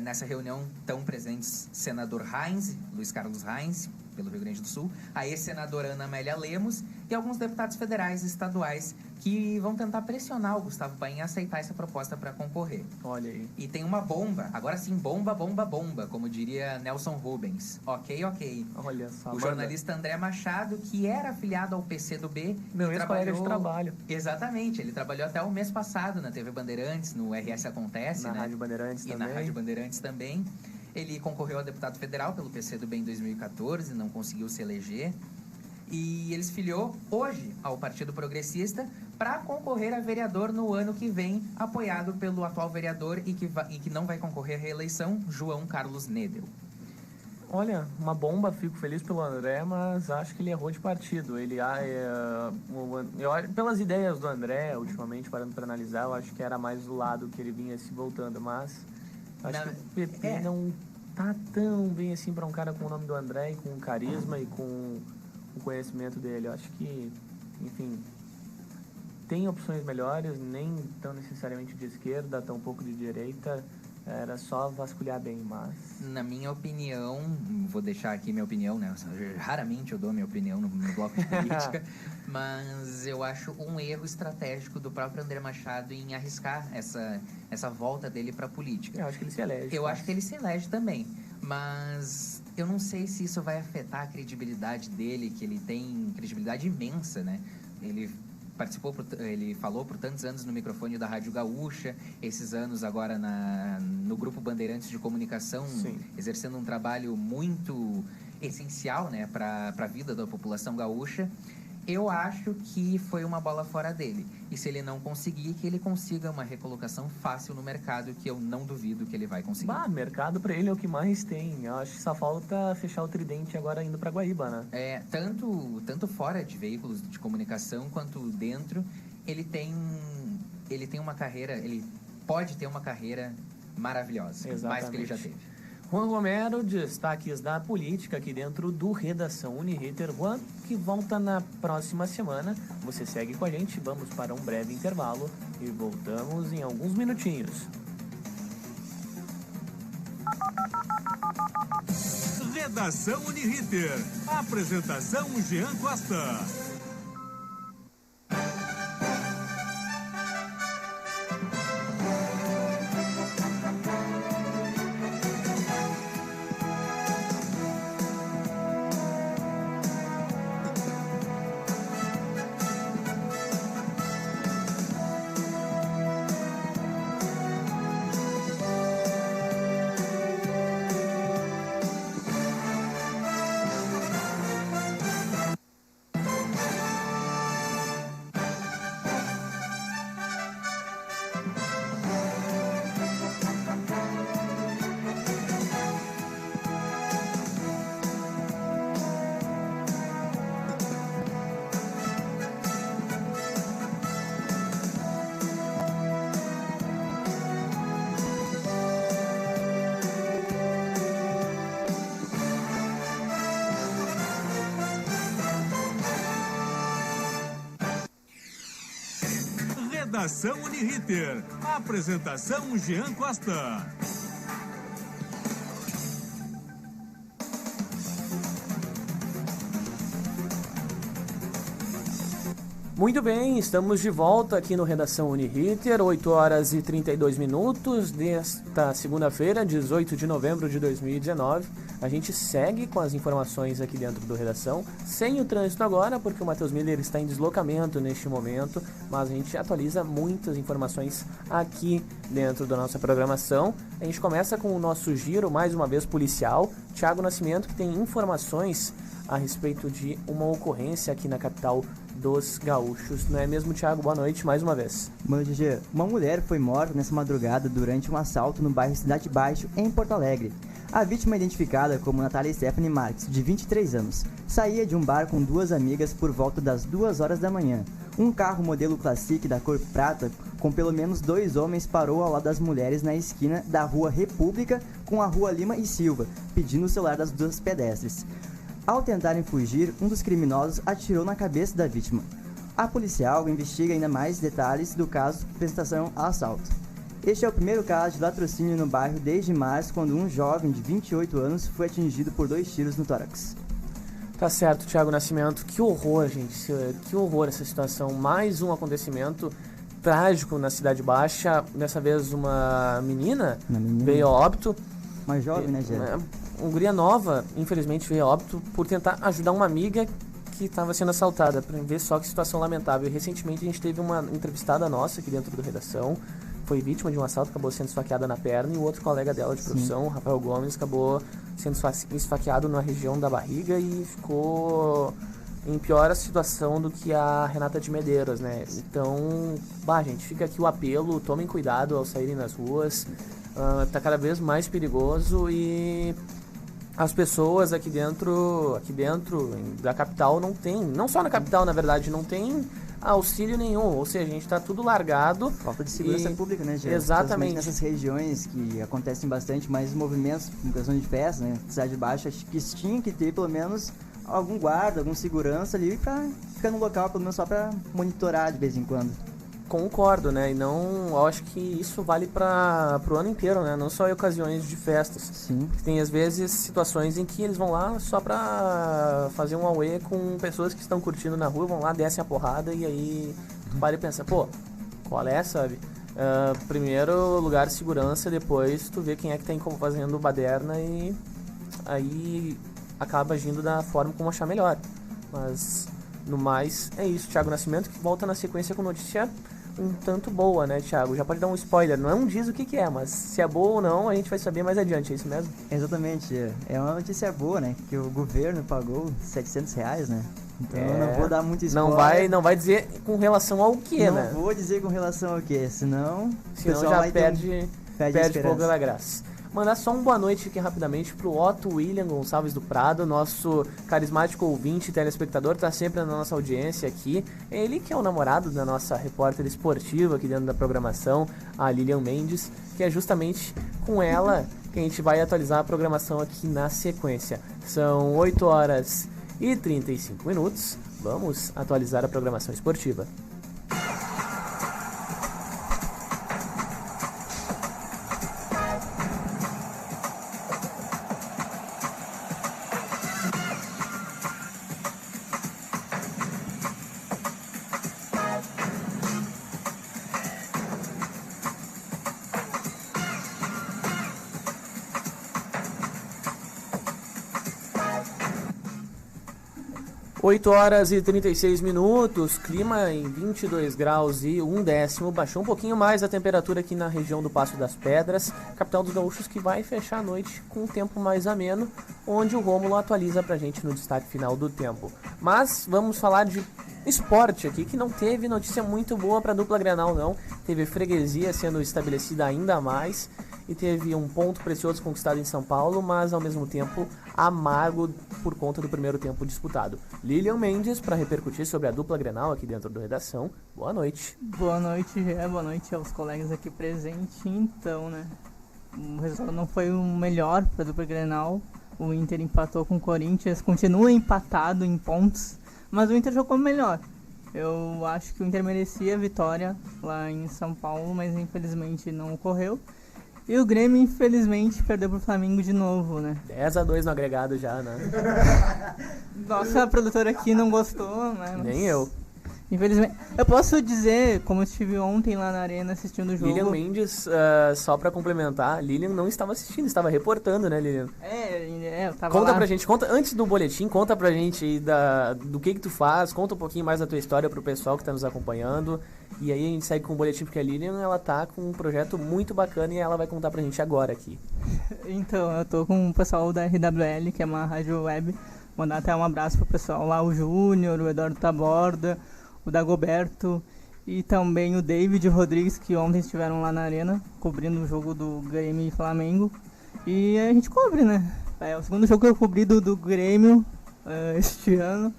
Nessa reunião estão presentes senador Heinz, Luiz Carlos Heinz, pelo Rio Grande do Sul, a ex-senadora Ana Amélia Lemos e alguns deputados federais e estaduais que vão tentar pressionar o Gustavo Paim a aceitar essa proposta para concorrer. Olha aí. E tem uma bomba, agora sim, bomba, como diria Nelson Rubens. Ok. Olha só. O jornalista André Machado, que era afiliado ao PCdoB... Meu ex-colega de trabalho. Exatamente, ele trabalhou até o mês passado na TV Bandeirantes, no RS Acontece, na né? Rádio Bandeirantes também. E na Rádio Bandeirantes também. Ele concorreu a deputado federal pelo PCdoB em 2014, não conseguiu se eleger. E ele se filiou hoje ao Partido Progressista para concorrer a vereador no ano que vem, apoiado pelo atual vereador e que não vai concorrer à reeleição, João Carlos Nedel. Olha, uma bomba, fico feliz pelo André, mas acho que ele errou de partido. Pelas ideias do André, ultimamente, parando para analisar, eu acho que era mais do lado que ele vinha se voltando, mas acho que o PP não tá tão bem assim para um cara com o nome do André e com carisma e com o conhecimento dele. Eu acho que, enfim, tem opções melhores, nem tão necessariamente de esquerda, tão pouco de direita. Era só vasculhar bem, mas... Na minha opinião, vou deixar aqui minha opinião, né? Raramente eu dou minha opinião no bloco de política, mas eu acho um erro estratégico do próprio André Machado em arriscar essa volta dele para a política. Eu acho que ele se elege. Eu acho que ele se elege também, mas eu não sei se isso vai afetar a credibilidade dele, que ele tem credibilidade imensa, né? Ele falou por tantos anos no microfone da Rádio Gaúcha, esses anos agora no Grupo Bandeirantes de Comunicação, Sim. exercendo um trabalho muito essencial, né, para a vida da população gaúcha. Eu acho que foi uma bola fora dele. E se ele não conseguir, que ele consiga uma recolocação fácil no mercado, que eu não duvido que ele vai conseguir. Mercado pra ele é o que mais tem. Eu acho que só falta fechar o tridente agora indo pra Guaíba, né? Tanto fora de veículos de comunicação, quanto dentro, ele tem uma carreira, ele pode ter uma carreira maravilhosa. Exatamente. Mais que ele já teve. Juan Romero, destaques da política aqui dentro do Redação Uniriter. Juan, que volta na próxima semana. Você segue com a gente, vamos para um breve intervalo e voltamos em alguns minutinhos. Redação Uniriter. Apresentação Jean Costa. Redação Uniriter. Apresentação Jean Costa. Muito bem, estamos de volta aqui no Redação Uniriter, 8 horas e 32 minutos desta segunda-feira, 18 de novembro de 2019. A gente segue com as informações aqui dentro do Redação, sem o trânsito agora, porque o Matheus Miller está em deslocamento neste momento, mas a gente atualiza muitas informações aqui dentro da nossa programação. A gente começa com o nosso giro, mais uma vez policial, Thiago Nascimento, que tem informações a respeito de uma ocorrência aqui na capital dos gaúchos. Não é mesmo, Thiago? Boa noite mais uma vez. Boa noite, Gê. Uma mulher foi morta nessa madrugada durante um assalto no bairro Cidade Baixo, em Porto Alegre. A vítima é identificada como Natália Stephanie Marques, de 23 anos. Saía de um bar com duas amigas por volta das 2 horas da manhã. Um carro modelo Classic da cor prata, com pelo menos 2 homens, parou ao lado das mulheres na esquina da Rua República com a Rua Lima e Silva, pedindo o celular das duas pedestres. Ao tentarem fugir, um dos criminosos atirou na cabeça da vítima. A policial investiga ainda mais detalhes do caso de apresentação ao assalto. Este é o primeiro caso de latrocínio no bairro desde março, quando um jovem de 28 anos foi atingido por 2 tiros no tórax. Tá certo, Thiago Nascimento. Que horror, gente. Que horror essa situação. Mais um acontecimento trágico na Cidade Baixa. Dessa vez uma menina veio a óbito. Uma jovem, né, Gê? Uma guria nova, infelizmente, veio a óbito por tentar ajudar uma amiga que estava sendo assaltada. Para ver só que situação lamentável. E recentemente a gente teve uma entrevistada nossa aqui dentro do Redação. Foi vítima de um assalto, acabou sendo esfaqueada na perna, e o outro colega dela de profissão, Rafael Gomes, acabou sendo esfaqueado na região da barriga e ficou em pior situação do que a Renata de Medeiros, né? Então, gente, fica aqui o apelo, tomem cuidado ao saírem nas ruas, tá cada vez mais perigoso, e as pessoas aqui dentro da capital não só na capital, na verdade, não tem auxílio nenhum, ou seja, a gente está tudo largado. Falta de segurança pública, né, Gê? Exatamente. Nessas regiões que acontecem bastante mais movimentos, em questão de festa, né, Cidade Baixa, acho que tinha que ter pelo menos algum guarda, algum segurança ali pra ficar no local, pelo menos só pra monitorar de vez em quando. Concordo, né? E não, eu acho que isso vale para pro ano inteiro, né? Não só em ocasiões de festas. Sim. Tem às vezes situações em que eles vão lá só pra fazer um auê com pessoas que estão curtindo na rua, vão lá, descem a porrada, e aí tu para e pensa, pô, qual é, sabe? Primeiro lugar segurança, depois tu vê quem é que tá fazendo baderna, e aí acaba agindo da forma como achar melhor. Mas no mais é isso. Thiago Nascimento, que volta na sequência com notícia um tanto boa, né, Thiago? Já pode dar um spoiler, não diz o que é, mas se é boa ou não, a gente vai saber mais adiante, é isso mesmo? Exatamente, é uma notícia boa, né, que o governo pagou R$700, né, então eu não vou dar muito spoiler. Não vai dizer com relação ao que, né? Não vou dizer com relação ao que, senão o pessoal já vai perde fogo da graça. Mandar só boa noite aqui rapidamente pro Otto William Gonçalves do Prado, nosso carismático ouvinte e telespectador, tá sempre na nossa audiência aqui. Ele que é o namorado da nossa repórter esportiva aqui dentro da programação, a Lilian Mendes, que é justamente com ela que a gente vai atualizar a programação aqui na sequência. São 8 horas e 35 minutos, vamos atualizar a programação esportiva. Oito horas e 36 minutos, clima em 22 graus e 1/10, baixou um pouquinho mais a temperatura aqui na região do Passo das Pedras, capital dos gaúchos, que vai fechar a noite com um tempo mais ameno, onde o Rômulo atualiza pra gente no destaque final do tempo. Mas vamos falar de esporte aqui, que não teve notícia muito boa pra dupla Grenal não, teve freguesia sendo estabelecida ainda mais, e teve um ponto precioso conquistado em São Paulo, mas ao mesmo tempo amargo por conta do primeiro tempo disputado. Lilian Mendes, para repercutir sobre a dupla Grenal aqui dentro do Redação. Boa noite. Boa noite, Gé. Boa noite aos colegas aqui presentes. Então, né, o resultado não foi o melhor para a dupla Grenal. O Inter empatou com o Corinthians, continua empatado em pontos, mas o Inter jogou melhor. Eu acho que o Inter merecia a vitória lá em São Paulo, mas infelizmente não ocorreu. E o Grêmio, infelizmente, perdeu pro Flamengo de novo, né? 10-2 no agregado já, né? Nossa produtora aqui não gostou, né? Mas, Nem eu. infelizmente. Eu posso dizer, como eu estive ontem lá na arena assistindo o jogo... Lilian Mendes, só pra complementar, Lilian não estava assistindo, estava reportando, né, Lilian? eu tava Conta lá. pra gente, antes do boletim, conta pra gente aí do que tu faz, conta um pouquinho mais da tua história pro pessoal que tá nos acompanhando. E aí a gente segue com o boletim, porque a Lilian, ela tá com um projeto muito bacana e ela vai contar pra gente agora aqui. Então, eu tô com o pessoal da RWL, que é uma rádio web. Mandar até um abraço pro pessoal lá, o Júnior, o Eduardo Taborda, o Dagoberto e também o David Rodrigues, que ontem estiveram lá na arena, cobrindo o jogo do Grêmio e Flamengo. E a gente cobre, né? É o segundo jogo que eu cobri do Grêmio este ano.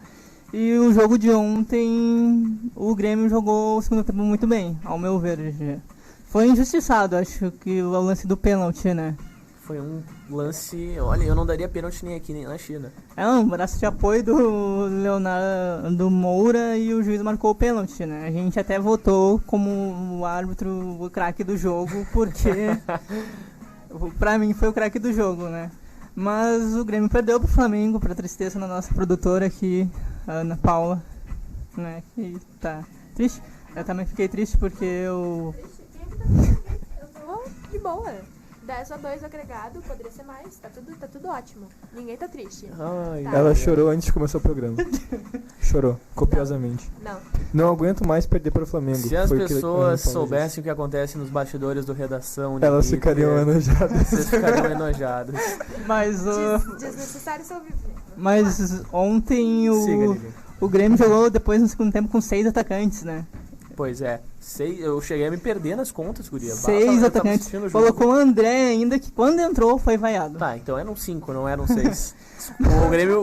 E o jogo de ontem, o Grêmio jogou o segundo tempo muito bem, ao meu ver. Foi injustiçado, acho que o lance do pênalti, né? Foi um lance... Olha, eu não daria pênalti nem aqui, nem na China. É um braço de apoio do Leonardo Moura e o juiz marcou o pênalti, né? A gente até votou como o árbitro, o craque do jogo, porque pra mim foi o craque do jogo, né? Mas o Grêmio perdeu pro Flamengo, pra tristeza da nossa produtora aqui, a Ana Paula, né? Que tá triste. Eu também fiquei triste porque eu... Eu tô de boa. 10-2 agregado, poderia ser mais, tá tudo ótimo. Ninguém tá triste. Ai, tá. Ela chorou antes de começar o programa. Chorou, copiosamente. Não aguento mais perder para o Flamengo. Se as pessoas soubessem o que acontece nos bastidores do Redação... Elas ficariam enojadas. Vocês ficariam enojadas. Mas desnecessário só viver. Mas ontem o Grêmio jogou depois no segundo tempo com 6 atacantes, né? Pois é. Eu cheguei a me perder nas contas, guria. 6 atacantes. Colocou o André ainda, que quando entrou foi vaiado. Tá, então eram 5, não eram 6.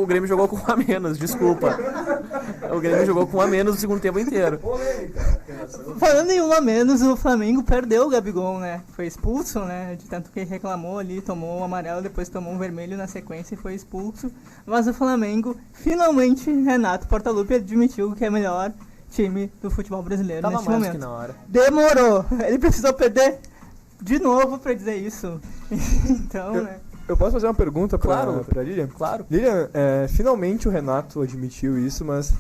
O Grêmio jogou com 1 a menos, desculpa. O Grêmio jogou com 1 a menos o segundo tempo inteiro. Falando em 1 a menos, o Flamengo perdeu o Gabigol, né? Foi expulso, né? De tanto que reclamou ali, tomou o amarelo, depois tomou um vermelho na sequência e foi expulso. Mas o Flamengo, finalmente, Renato Portaluppi admitiu que é melhor time do futebol brasileiro neste momento. Que na hora. Demorou! Ele precisou perder de novo pra dizer isso. Então, né? Eu posso fazer uma pergunta pra Lilian? Claro. Lilian, finalmente o Renato admitiu isso, mas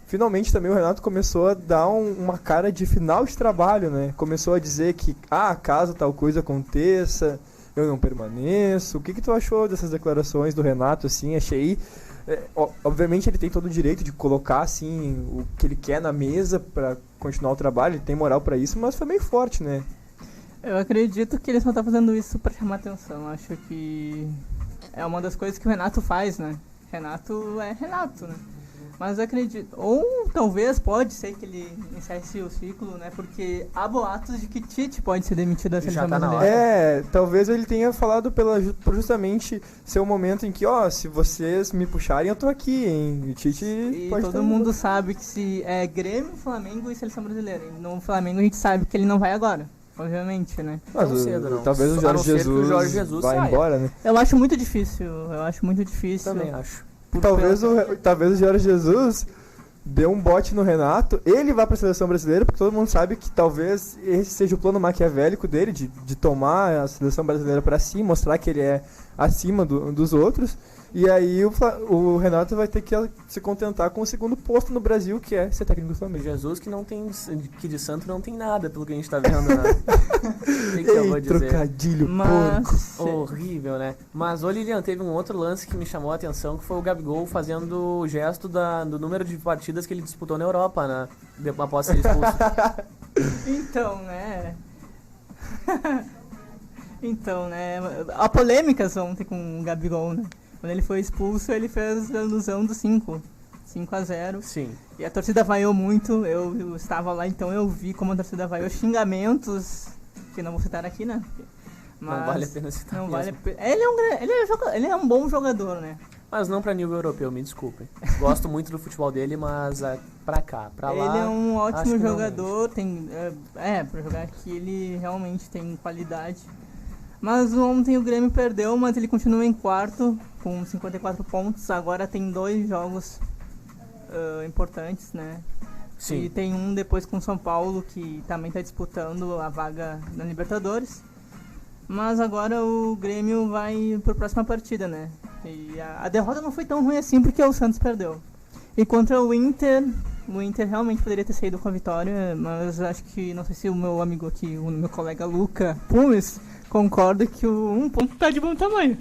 finalmente também o Renato começou a dar uma cara de final de trabalho, né? Começou a dizer que, caso tal coisa aconteça, eu não permaneço. O que tu achou dessas declarações do Renato, assim? Achei... obviamente ele tem todo o direito de colocar assim o que ele quer na mesa para continuar o trabalho, ele tem moral para isso, mas foi meio forte, né? Eu acredito que ele só tá fazendo isso para chamar atenção. Acho que é uma das coisas que o Renato faz, né? Renato é Renato, né? Mas eu acredito, ou talvez pode ser que ele encerre o ciclo, né? Porque há boatos de que Tite pode ser demitido da seleção brasileira. Talvez ele tenha falado por justamente ser o momento em que, se vocês me puxarem, eu tô aqui, hein? E Tite pode todo mundo sabe que se é Grêmio, Flamengo e seleção brasileira. E no Flamengo a gente sabe que ele não vai agora. Obviamente, né? Mas não cedo, não. Talvez o Jorge Jesus vai embora, né? Eu acho muito difícil. Também acho. Talvez o Jorge Jesus dê um bote no Renato, ele vai para a seleção brasileira, porque todo mundo sabe que talvez esse seja o plano maquiavélico dele, de tomar a seleção brasileira para si, mostrar que ele é acima dos outros. E aí o Renato vai ter que se contentar com o segundo posto no Brasil, que é ser técnico do Flamengo. Jesus que de santo não tem nada, pelo que a gente tá vendo, né? Que eu vou dizer? Trocadilho porco. Horrível, né? Mas, Lilian, teve um outro lance que me chamou a atenção, que foi o Gabigol fazendo o gesto do número de partidas que ele disputou na Europa, né? Após ser expulso. Então, né? Há polêmicas ontem com o Gabigol, né? Quando ele foi expulso, ele fez a alusão do 5-0. Sim. E a torcida vaiou muito. Eu estava lá, então eu vi como a torcida vaiou xingamentos, que não vou citar aqui, né? Mas não vale a pena citar. Não vale a pena. Ele é um bom jogador, né? Mas não pra nível europeu, me desculpem. Gosto muito do futebol dele, mas pra lá... Ele é um ótimo jogador, pra jogar aqui ele realmente tem qualidade. Mas ontem o Grêmio perdeu, mas ele continua em quarto com 54 pontos. Agora tem 2 jogos importantes, né? Sim. E tem um depois com o São Paulo, que também está disputando a vaga na Libertadores. Mas agora o Grêmio vai para a próxima partida, né? E a derrota não foi tão ruim assim, porque o Santos perdeu. E contra o Inter realmente poderia ter saído com a vitória, mas acho que, não sei se o meu amigo aqui, o meu colega Luca Pumes, concorda que um ponto tá de bom tamanho.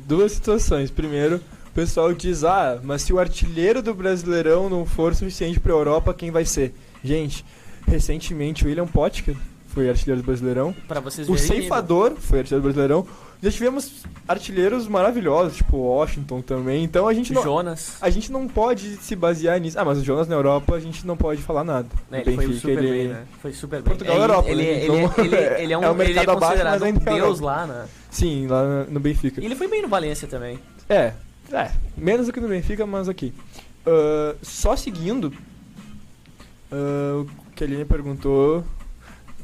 Duas situações. Primeiro, o pessoal diz, mas se o artilheiro do Brasileirão não for suficiente pra Europa, quem vai ser? Gente, recentemente o William Potker foi artilheiro do Brasileirão. Pra vocês o verem, Ceifador foi artilheiro do Brasileirão. Já tivemos artilheiros maravilhosos, tipo o Washington também. Então a gente não pode se basear nisso. Mas o Jonas na Europa a gente não pode falar nada. Ele foi super bem, né? Foi super bem. Portugal Europa, ele é um mercado ele é abaixo, considerado mas um ainda deus lá, né? Sim, lá no Benfica. E ele foi bem no Valência também. Menos do que no Benfica, mas aqui. Só seguindo o que a Aline perguntou,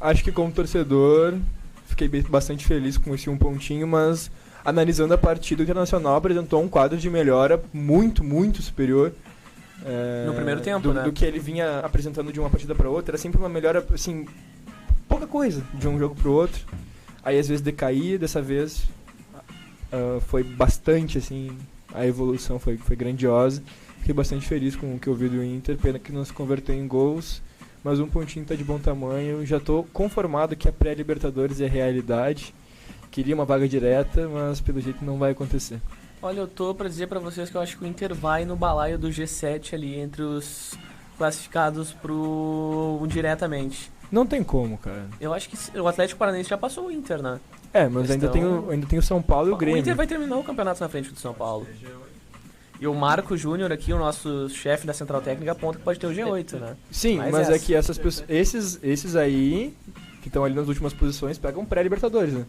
acho que como torcedor fiquei bastante feliz com esse 1 pontinho, mas analisando a partida, o Internacional apresentou um quadro de melhora muito, muito superior no primeiro tempo, né? Do que ele vinha apresentando de uma partida para outra. Era sempre uma melhora, assim, pouca coisa de um jogo para o outro. Aí às vezes decaía, dessa vez foi bastante, assim, a evolução foi grandiosa. Fiquei bastante feliz com o que eu vi do Inter, pena que não se converteu em gols. Mas 1 pontinho tá de bom tamanho. Já tô conformado que a pré-Libertadores é realidade. Queria uma vaga direta, mas pelo jeito não vai acontecer. Olha, eu tô pra dizer pra vocês que eu acho que o Inter vai no balaio do G7 ali, entre os classificados pro diretamente. Não tem como, cara. Eu acho que o Atlético Paranaense já passou o Inter, né? Mas ainda tem o São Paulo e o Grêmio. O Inter vai terminar o campeonato na frente do São Paulo. E o Marco Júnior aqui, o nosso chefe da Central Técnica, aponta que pode ter o G8, né? Sim, mas é que essas pessoas, esses aí, que estão ali nas últimas posições, pegam pré-Libertadores, né?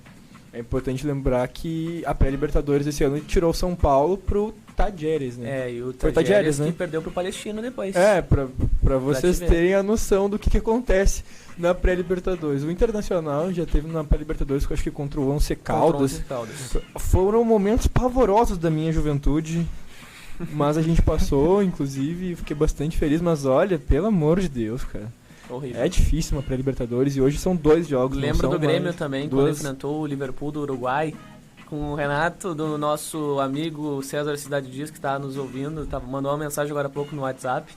É importante lembrar que a pré-Libertadores esse ano tirou o São Paulo pro Tajeres, né? E o Tajeres que perdeu pro Palestino depois. Pra vocês terem a noção do que acontece na pré-Libertadores. O Internacional já teve na pré-Libertadores, acho que contra o Once Caldas. Foram momentos pavorosos da minha juventude. Mas a gente passou, inclusive, e fiquei bastante feliz. Mas olha, pelo amor de Deus, cara. Horrível. É difícil uma pré-Libertadores e hoje são 2 jogos. Lembro do Grêmio também, quando enfrentou o Liverpool do Uruguai, com o Renato, do nosso amigo César Cidade Dias, que está nos ouvindo, mandou uma mensagem agora há pouco no WhatsApp.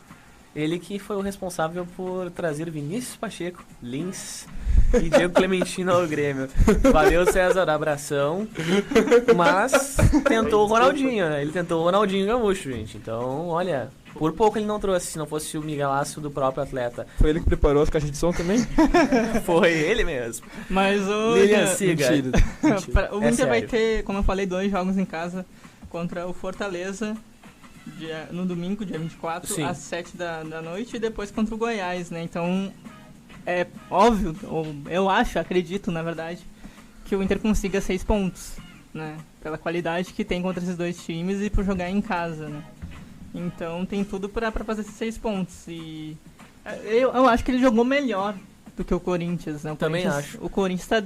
Ele que foi o responsável por trazer Vinícius Pacheco, Lins e Diego Clementino ao Grêmio. Valeu, César, abração. Mas tentou o Ronaldinho, né? Ele tentou o Ronaldinho Gaúcho, gente. Então, olha, por pouco ele não trouxe, se não fosse o Miguelaço do próprio atleta. Foi ele que preparou as caixas de som também? Foi ele mesmo. Mas o Lilian Siga. O Inter vai ter, como eu falei, 2 jogos em casa contra o Fortaleza. No domingo, dia 24, Sim. às 7 da noite, e depois contra o Goiás, né? Então, é óbvio, ou eu acredito, na verdade, que o Inter consiga 6 pontos, né? Pela qualidade que tem contra esses 2 times e por jogar em casa, né? Então, tem tudo pra fazer esses 6 pontos. E eu acho que ele jogou melhor do que o Corinthians, né? Também acho. O Corinthians tá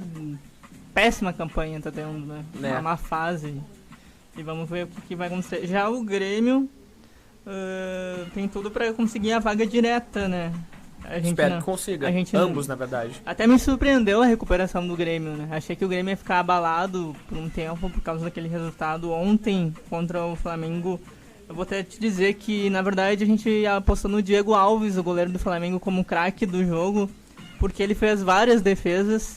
péssima campanha, tá tendo, né? Uma má fase. E vamos ver o que vai acontecer. Já o Grêmio tem tudo pra conseguir a vaga direta, né? Espero que consiga. Ambos, na verdade. Até me surpreendeu a recuperação do Grêmio, né? Achei que o Grêmio ia ficar abalado por um tempo por causa daquele resultado ontem contra o Flamengo. Eu vou até te dizer que, na verdade, a gente apostou no Diego Alves, o goleiro do Flamengo, como craque do jogo, porque ele fez várias defesas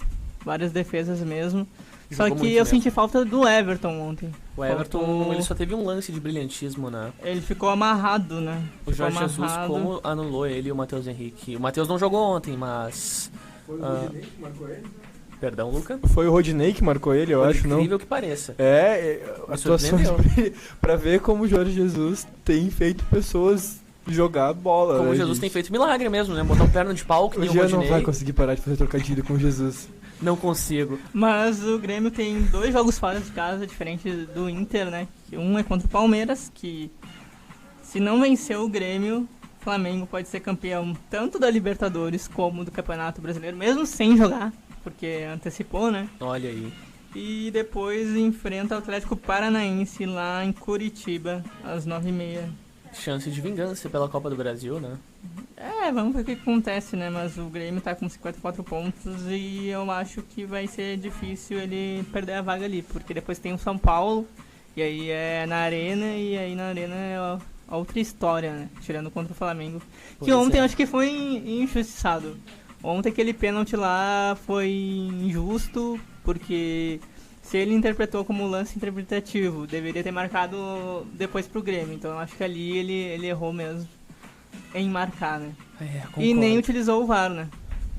mesmo. Só que eu senti falta do Everton ontem. O Everton, ele só teve um lance de brilhantismo, né? Ele ficou amarrado, né? O Jorge Jesus, como anulou ele e o Matheus Henrique. O Matheus não jogou ontem, mas... Foi o Rodinei que marcou ele? Perdão, Luca? Foi o Rodinei que marcou ele, eu acho, não? Incrível que pareça. Atuações pra ver como o Jorge Jesus tem feito pessoas jogar bola. Como o Jesus tem feito milagre mesmo, né? Botar um perna de pau que nem o Rodinei. Não vai conseguir parar de fazer trocadilho com Jesus. Não consigo. Mas o Grêmio tem 2 jogos fora de casa, diferente do Inter, né? Um é contra o Palmeiras, que se não vencer o Grêmio, o Flamengo pode ser campeão tanto da Libertadores como do Campeonato Brasileiro, mesmo sem jogar, porque antecipou, né? Olha aí. E depois enfrenta o Atlético Paranaense lá em Curitiba, às 9h30. chance de vingança pela Copa do Brasil, né? Vamos ver o que acontece, né? Mas o Grêmio tá com 54 pontos e eu acho que vai ser difícil ele perder a vaga ali, porque depois tem o São Paulo, e aí é na Arena, e aí na Arena é outra história, né? Tirando contra o Flamengo. Pois Que ontem é. eu acho que foi injustiçado. Ontem aquele pênalti lá foi injusto, porque se ele interpretou como lance interpretativo, deveria ter marcado depois pro Grêmio. Então eu acho que ali ele errou mesmo em marcar, né? E nem utilizou o VAR, né?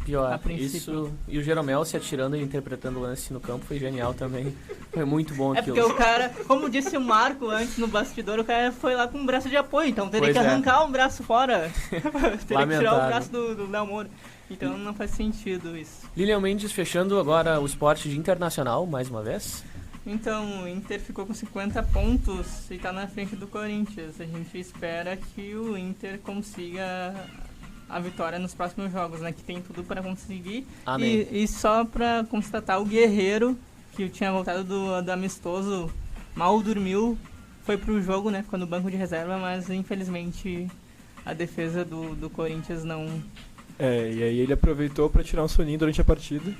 Pior, A princípio. isso. E o Jeromel se atirando e interpretando o lance no campo foi genial também. Foi muito bom É aquilo. porque o cara, como disse o Marco antes no bastidor, o cara foi lá com um braço de apoio, então teria Pois que é. arrancar o braço fora. Teria que tirar Lamentável. o braço do Léo Moura. Então não faz sentido isso. Lilian Mendes fechando agora o esporte de Internacional, mais uma vez. Então, o Inter ficou com 50 pontos e tá na frente do Corinthians. A gente espera que o Inter consiga a vitória nos próximos jogos, né? Que tem tudo para conseguir. Amém. E só para constatar, o Guerreiro, que tinha voltado do amistoso, mal dormiu, foi pro jogo, né? Ficou no banco de reserva, mas infelizmente a defesa do Corinthians não... E aí ele aproveitou pra tirar um soninho durante a partida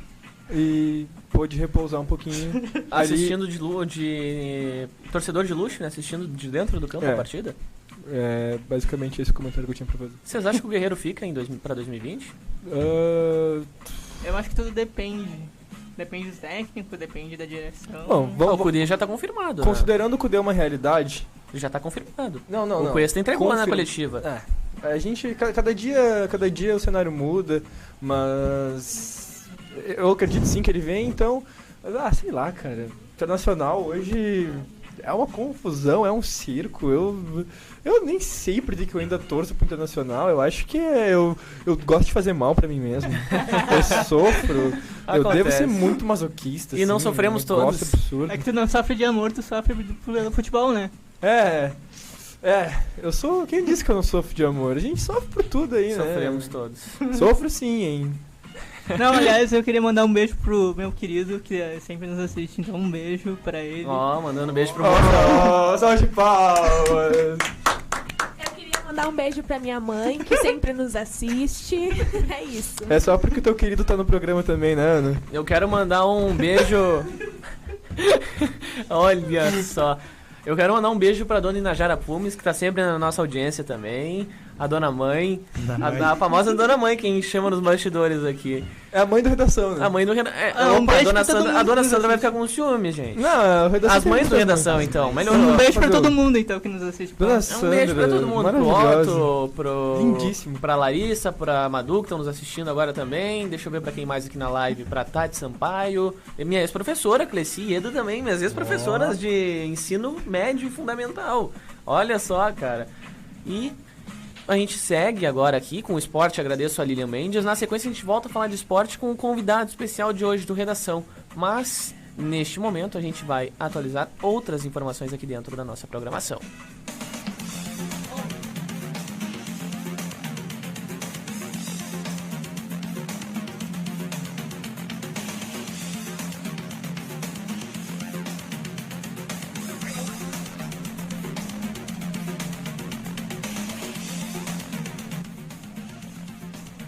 e pôde repousar um pouquinho. Assistindo de torcedor de luxo, né? Assistindo de dentro do campo a partida. É basicamente esse comentário que eu tinha pra fazer. Vocês acham que o Guerreiro fica pra 2020? Eu acho que tudo depende. Depende do técnico, depende da direção. Bom, o Cudê já tá confirmado. Considerando o Cudê uma realidade... Já tá confirmado. Não. O Cuesta entregou na coletiva. A gente, cada dia o cenário muda, mas eu acredito sim que ele vem, então, sei lá, cara, Internacional hoje é uma confusão, é um circo, eu nem sei por que eu ainda torço pro Internacional, eu acho que eu gosto de fazer mal pra mim mesmo, eu sofro, eu devo ser muito masoquista. E não sofremos todos. Absurdo. É que tu não sofre de amor, tu sofre pelo futebol, né? Eu sou... Quem disse que eu não sofro de amor? A gente sofre por tudo aí, né? Sofremos todos. Sofro sim, hein? Não, aliás, eu queria mandar um beijo pro meu querido, que sempre nos assiste, então um beijo pra ele. Mandando um beijo pro salve de palmas! Eu queria mandar um beijo pra minha mãe, que sempre nos assiste. É isso. É só porque o teu querido tá no programa também, né, Ana? Eu quero mandar um beijo... Olha só... Eu quero mandar um beijo pra dona Inajara Pumes, que tá sempre na nossa audiência também. A dona mãe. A famosa dona mãe, quem chama nos bastidores aqui. É a mãe da redação, né? A mãe do um beijo pra todo mundo. A dona Sandra vai ficar com ciúme, gente. Não, a redação. As mães da redação, então. Melhorou. Um beijo pra todo mundo, então, que nos assiste. Dona Um Sandra, beijo pra todo mundo. Pro Otto, lindíssimo. Pra Larissa, pra Madu, que estão nos assistindo agora também. Deixa eu ver pra quem mais aqui na live. Pra Tati Sampaio. E minha ex-professora, Cleci e Edo também. Minhas ex-professoras de ensino médio e fundamental. Olha só, cara. E a gente segue agora aqui com o esporte. Agradeço a Lilian Mendes. Na sequência a gente volta a falar de esporte com o convidado especial de hoje do Redação. Mas, neste momento, a gente vai atualizar outras informações aqui dentro da nossa programação.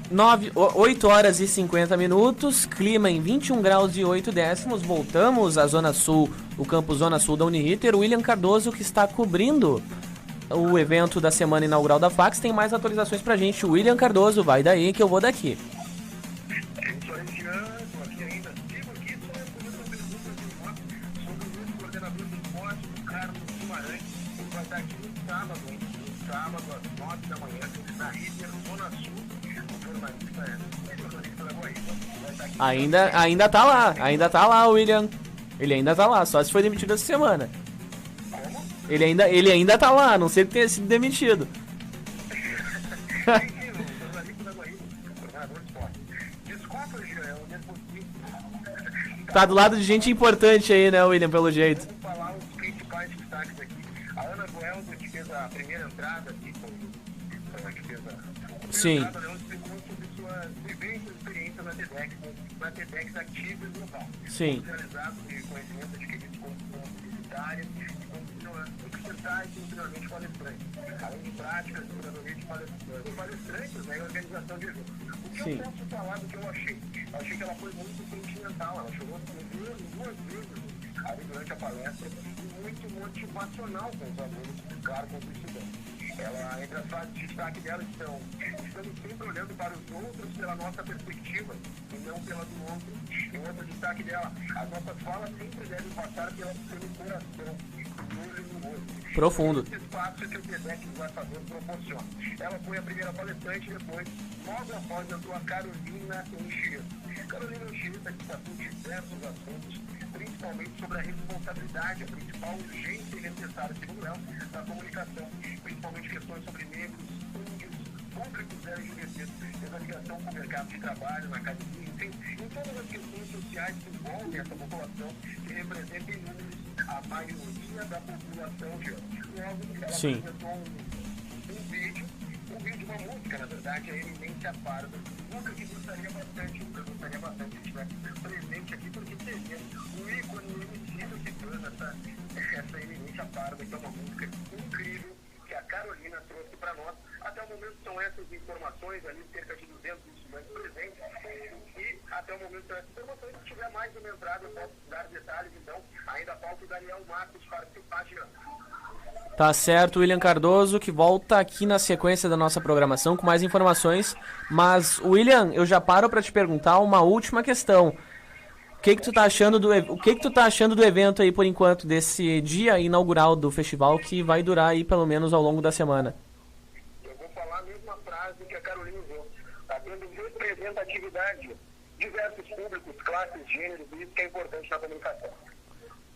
Nove, 8 horas e 50 minutos, clima em 21 graus e 8 décimos. Voltamos à Zona Sul, o campus Zona Sul da Uniriter. O William Cardoso, que está cobrindo o evento da semana inaugural da Fax, tem mais atualizações pra gente. O William Cardoso, vai daí que eu vou daqui. Ainda tá lá, William. Ele ainda tá lá, só se foi demitido essa semana. Ele ainda tá lá, a não sei que tenha sido demitido. Tá do lado de gente importante aí, né, William, pelo jeito. Vamos falar os principais destaques aqui. A Ana Goelza, que fez a primeira entrada aqui, foi a que fez a Sim. entrada, ela explicou sobre suas vivências e experiências na TEDx Ativa Global. Sim. Realizado de conhecimento adquirido como publicitária e como e posteriormente palestrantes. Além de práticas, posteriormente palestrantes, né, e organização de eventos. O que eu posso falar do que eu achei? Eu achei que ela foi muito sentimental, ela chorou duas vezes ali durante a palestra e muito motivacional com os alunos, claro, com os estudantes. Ela, entre as frases de destaque dela estamos sempre olhando para os outros pela nossa perspectiva e não pela do outro. E outro destaque dela, as nossas falas sempre devem passar pelo coração, do olho no olho. Profundo. Esse espaço que o TEDx vai fazer proporciona. Ela foi a primeira palestrante e depois, logo após, entrou a Carolina Anchieta. Carolina Anchieta que tratou diversos assuntos, principalmente sobre a responsabilidade, a principal urgência e necessária, segundo ela, da comunicação, principalmente questões sobre negros, índios, públicos LGBTs, essa ligação com o mercado de trabalho, na academia, enfim, em todas as questões sociais que envolvem essa população, que representa em números a maioria da população de hoje. Logo, ela apresentou um vídeo, uma música, na verdade, a Eminência Parda, música que gostaria bastante que estivesse presente aqui, porque seria o ícone emitido que trouxe essa Eminência Parda, que é uma música incrível que a Carolina trouxe para nós. Até o momento são essas informações, ali cerca de 200 estudantes presentes, e até o momento são essas informações. Se tiver mais uma entrada, eu posso dar detalhes, então ainda falta o Daniel Marcos participar de ano. Tá certo, William Cardoso, que volta aqui na sequência da nossa programação com mais informações. Mas, William, eu já paro para te perguntar uma última questão. O que tu tá achando do evento aí por enquanto, desse dia inaugural do festival que vai durar aí pelo menos ao longo da semana? Eu vou falar a mesma frase que a Carolina usou. Está tendo representatividade, diversos públicos, classes, gêneros, e isso que é importante na comunicação.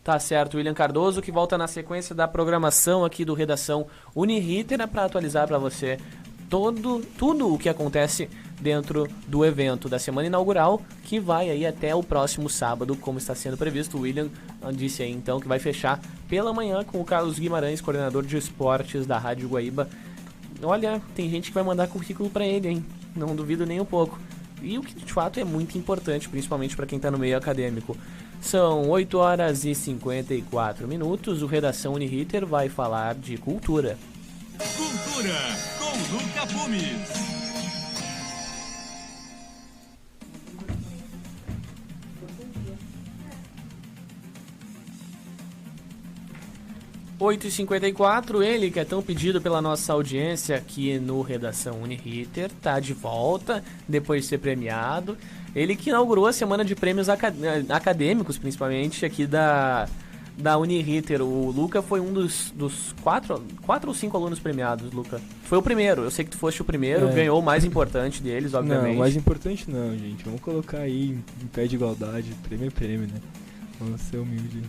Tá certo, William Cardoso, que volta na sequência da programação aqui do Redação Uniriter para atualizar para você tudo o que acontece dentro do evento da semana inaugural, que vai aí até o próximo sábado, como está sendo previsto. O William disse aí então que vai fechar pela manhã com o Carlos Guimarães, coordenador de esportes da Rádio Guaíba. Olha, tem gente que vai mandar currículo para ele, hein? Não duvido nem um pouco. E o que de fato é muito importante, principalmente para quem está no meio acadêmico. São 8 horas e 54 minutos. O Redação Uniriter vai falar de cultura. Cultura com Luca Pumes. Oito e 54, ele que é tão pedido pela nossa audiência aqui no Redação Uniriter, tá de volta, depois de ser premiado. Ele que inaugurou a semana de prêmios acadêmicos, principalmente aqui da Uniriter. O Luca foi um dos quatro ou cinco alunos premiados, Luca. Foi o primeiro, eu sei que tu foste o primeiro, ganhou o mais importante deles, obviamente. Não, mais importante não, gente. Vamos colocar aí em pé de igualdade, prêmio é prêmio, né? Vamos ser humilde.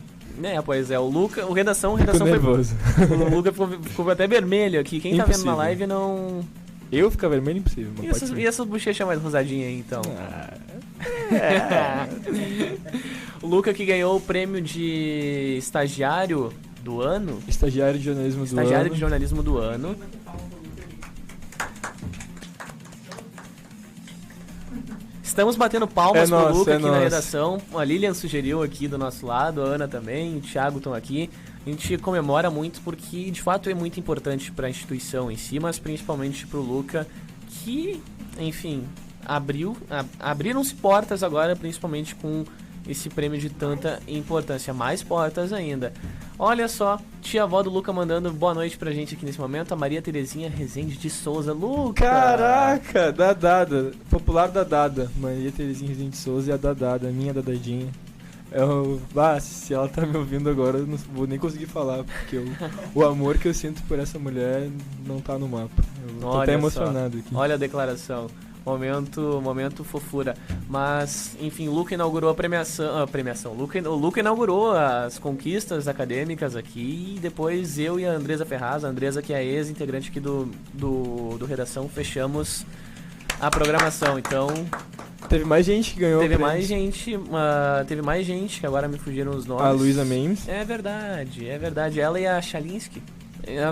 Pois é, o Redação foi nervoso. O Luca ficou até vermelho aqui. Quem tá vendo na live não... Eu ficar vermelho, impossível. E essas bochechas mais rosadinhas aí, então? O Luca que ganhou o prêmio de estagiário do ano. Estagiário de jornalismo do ano. Estamos batendo palmas pro Luca aqui na redação. A Lilian sugeriu aqui do nosso lado, a Ana também, o Thiago estão aqui. A gente comemora muito porque, de fato, é muito importante para a instituição em si, mas principalmente para o Luca, que, enfim, abriram-se portas agora, principalmente com esse prêmio de tanta importância. Mais portas ainda. Olha só, tia-avó do Luca mandando boa noite pra gente aqui nesse momento, a Maria Terezinha Rezende de Souza. Luca! Caraca, Dadada, popular Dadada. Maria Terezinha Rezende de Souza e a Dadada, minha Dadadinha. Se ela tá me ouvindo agora, eu não vou nem conseguir falar, porque o amor que eu sinto por essa mulher não tá no mapa. Eu tô até emocionado aqui. Olha a declaração. Momento fofura. Mas, enfim, o Luca inaugurou a premiação. O Luca inaugurou as conquistas acadêmicas aqui e depois eu e a Andresa Ferraz, a Andresa que é ex-integrante aqui do Redação, fechamos a programação. Então... Teve mais gente que ganhou. Teve mais gente, que agora me fugiram os nomes. A Luísa Mendes. É verdade. Ela e a Chalinsky.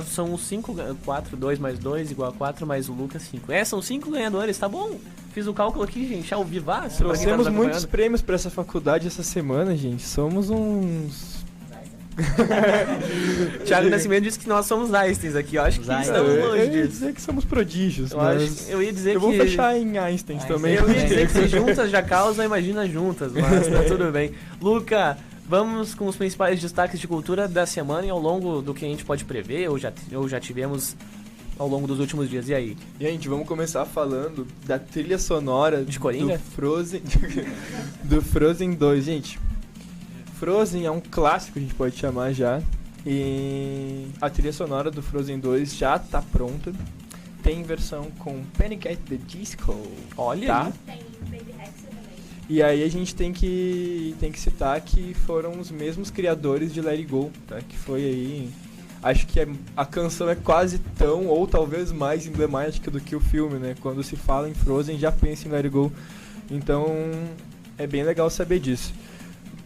São 5, 4, 2 mais 2 igual a 4 mais o Lucas 5. São 5 ganhadores, tá bom? Fiz o cálculo aqui, gente, ao vivaço. Trouxemos muitos prêmios pra essa faculdade essa semana, gente. Somos uns Thiago Nascimento disse que nós somos Einsteins aqui. Eu acho que estamos longe Eu ia disso. dizer que somos prodígios, Eu ia dizer eu que... vou fechar em Einsteins também. Eu ia dizer que se juntas já causam, imagina juntas, mas tá tudo bem. Luca, vamos com os principais destaques de cultura da semana e ao longo do que a gente pode prever, ou já tivemos ao longo dos últimos dias. E aí? Gente, vamos começar falando da trilha sonora de Coringa? Do Frozen 2. Gente, Frozen é um clássico, a gente pode chamar já. E a trilha sonora do Frozen 2 já tá pronta. Tem versão com Panic! At the Disco. Olha tá? aí. Tem Baby Rexha também. E aí a gente tem que citar que foram os mesmos criadores de Let It Go, tá? Que foi aí... Acho que a canção é quase tão, ou talvez mais emblemática do que o filme, né? Quando se fala em Frozen, já pensa em Let It Go. Então, é bem legal saber disso.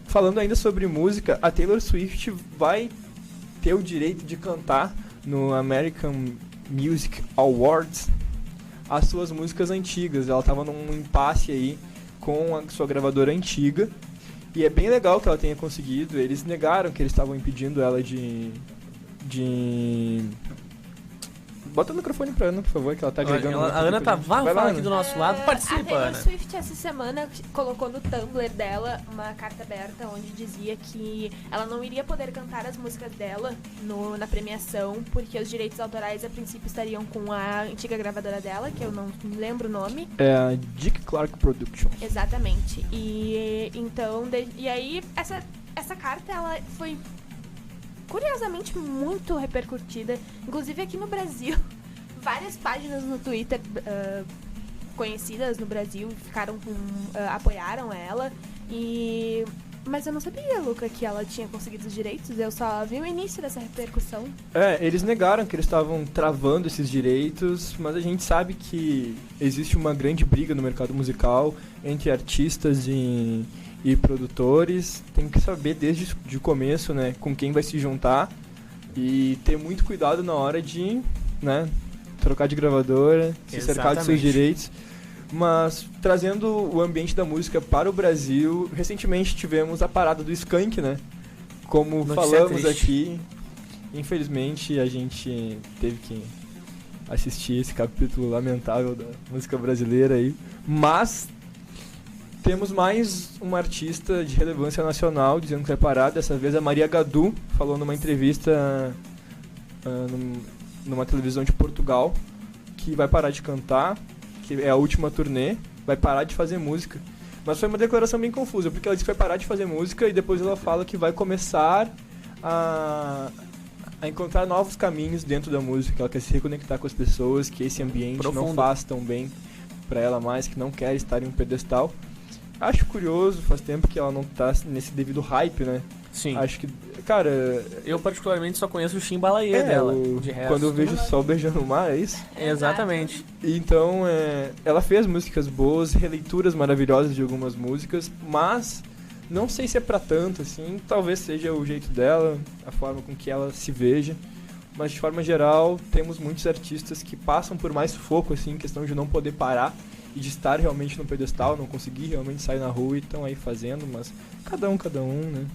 Falando ainda sobre música, a Taylor Swift vai ter o direito de cantar no American Music Awards as suas músicas antigas. Ela estava num impasse aí com a sua gravadora antiga. E é bem legal que ela tenha conseguido. Eles negaram que eles estavam impedindo ela de... Bota o microfone pra Ana, por favor, que ela tá agregando. A Ana tá fala aqui do nosso lado, participa, A Taylor Ana. Swift essa semana colocou no Tumblr dela uma carta aberta onde dizia que ela não iria poder cantar as músicas dela na premiação, porque os direitos autorais a princípio estariam com a antiga gravadora dela, que eu não me lembro o nome. É a Dick Clark Productions. Exatamente. E então, e aí essa carta ela foi curiosamente muito repercutida, inclusive aqui no Brasil. Várias páginas no Twitter conhecidas no Brasil apoiaram ela. Mas eu não sabia, Luca, que ela tinha conseguido os direitos. Eu só vi o início dessa repercussão. Eles negaram que eles estavam travando esses direitos, mas a gente sabe que existe uma grande briga no mercado musical entre artistas e produtores. Tem que saber desde o começo, né, com quem vai se juntar e ter muito cuidado na hora de, né, trocar de gravadora, se cercar dos seus direitos. Mas trazendo o ambiente da música para o Brasil, recentemente tivemos a parada do Skank, né? Como falamos aqui, infelizmente a gente teve que assistir esse capítulo lamentável da música brasileira aí, mas temos mais uma artista de relevância nacional dizendo que vai parar. Dessa vez a Maria Gadu falou numa entrevista numa televisão de Portugal que vai parar de cantar, que é a última turnê, vai parar de fazer música. Mas foi uma declaração bem confusa, porque ela disse que vai parar de fazer música e depois ela fala que vai começar a encontrar novos caminhos dentro da música. Ela quer se reconectar com as pessoas, que esse ambiente não faz tão bem pra ela mais, que não quer estar em um pedestal. Acho curioso, faz tempo que ela não tá nesse devido hype, né? Sim. Acho que, cara... Eu particularmente só conheço o Chimbalaê dela, de resto. Quando eu vejo o Sol Beijando o Mar, é isso? Exatamente. Então, ela fez músicas boas, releituras maravilhosas de algumas músicas, mas não sei se é pra tanto, assim. Talvez seja o jeito dela, a forma com que ela se veja. Mas, de forma geral, temos muitos artistas que passam por mais sufoco, assim, em questão de não poder parar e de estar realmente no pedestal, não conseguir realmente sair na rua e estão aí fazendo, mas cada um, né?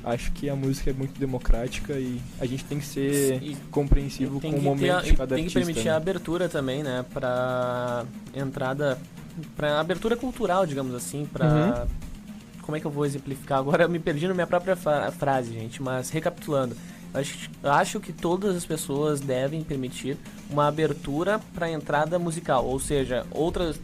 Acho que a música é muito democrática e a gente tem que ser compreensivo com o momento de cada artista. Tem que permitir a abertura também, né? Pra entrada... Pra abertura cultural, digamos assim, pra... Como é que eu vou exemplificar? Agora eu me perdi na minha própria frase, gente, mas recapitulando. Acho que todas as pessoas devem permitir uma abertura para entrada musical, ou seja,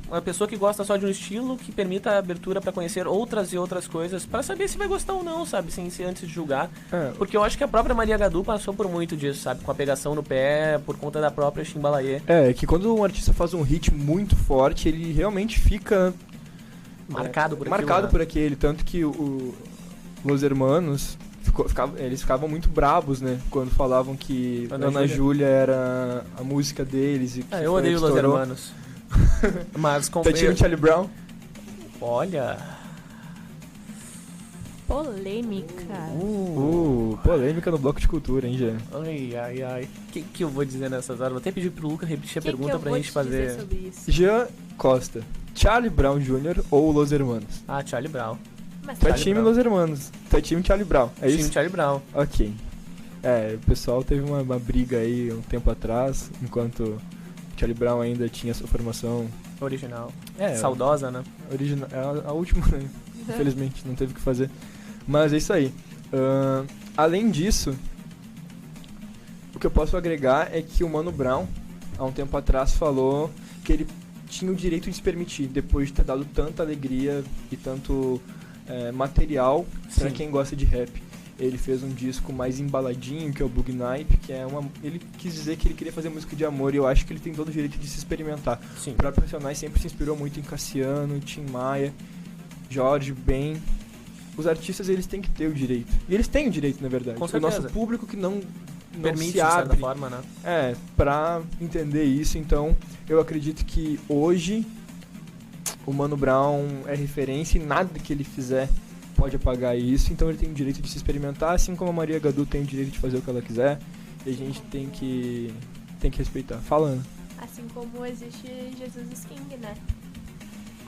uma pessoa que gosta só de um estilo que permita a abertura para conhecer outras e outras coisas, para saber se vai gostar ou não, sabe, sem ser antes de julgar. Porque eu acho que a própria Maria Gadu passou por muito disso, sabe, com a pegação no pé por conta da própria Chimbalaê. É que quando um artista faz um hit muito forte, ele realmente fica marcado por aquele, tanto que o Los Hermanos eles ficavam muito bravos, né? Quando falavam que Ana Júlia era a música deles. E eu odeio Los Hermanos. Mas tá tirando Charlie Brown? Olha. Polêmica. Polêmica no bloco de cultura, hein, Jean? Ai. O que eu vou dizer nessas horas? Vou até pedir pro Luca repetir a pergunta pra gente fazer. Sobre isso? Jean Costa, Charlie Brown Jr. ou Los Hermanos? Charlie Brown. Mas Tu é Charlie time Brown. Los Hermanos. Tu é time Charlie Brown, é Time isso? Charlie Brown. Ok. O pessoal teve uma briga aí um tempo atrás, enquanto Charlie Brown ainda tinha sua formação Original. É, Saudosa, né? original. É a última, né? Infelizmente, não teve o que fazer. Mas é isso aí. Além disso, o que eu posso agregar é que o Mano Brown, há um tempo atrás, falou que ele tinha o direito de se permitir, depois de ter dado tanta alegria e tanto material pra Sim. quem gosta de rap. Ele fez um disco mais embaladinho, que é o Bug Night, que é ele quis dizer que ele queria fazer música de amor, e eu acho que ele tem todo o direito de se experimentar. Sim. O próprio Racionais sempre se inspirou muito em Cassiano, Tim Maia, Jorge, Ben. Os artistas, eles têm que ter o direito. E eles têm o direito, na verdade. Com O certeza. nosso público que não Permite, se de certa abre forma, né? pra entender isso. Então, eu acredito que hoje o Mano Brown é referência e nada que ele fizer pode apagar isso. Então, ele tem o direito de se experimentar, assim como a Maria Gadu tem o direito de fazer o que ela quiser. E a gente tem que respeitar. Falando. Assim como existe Jesus King, né?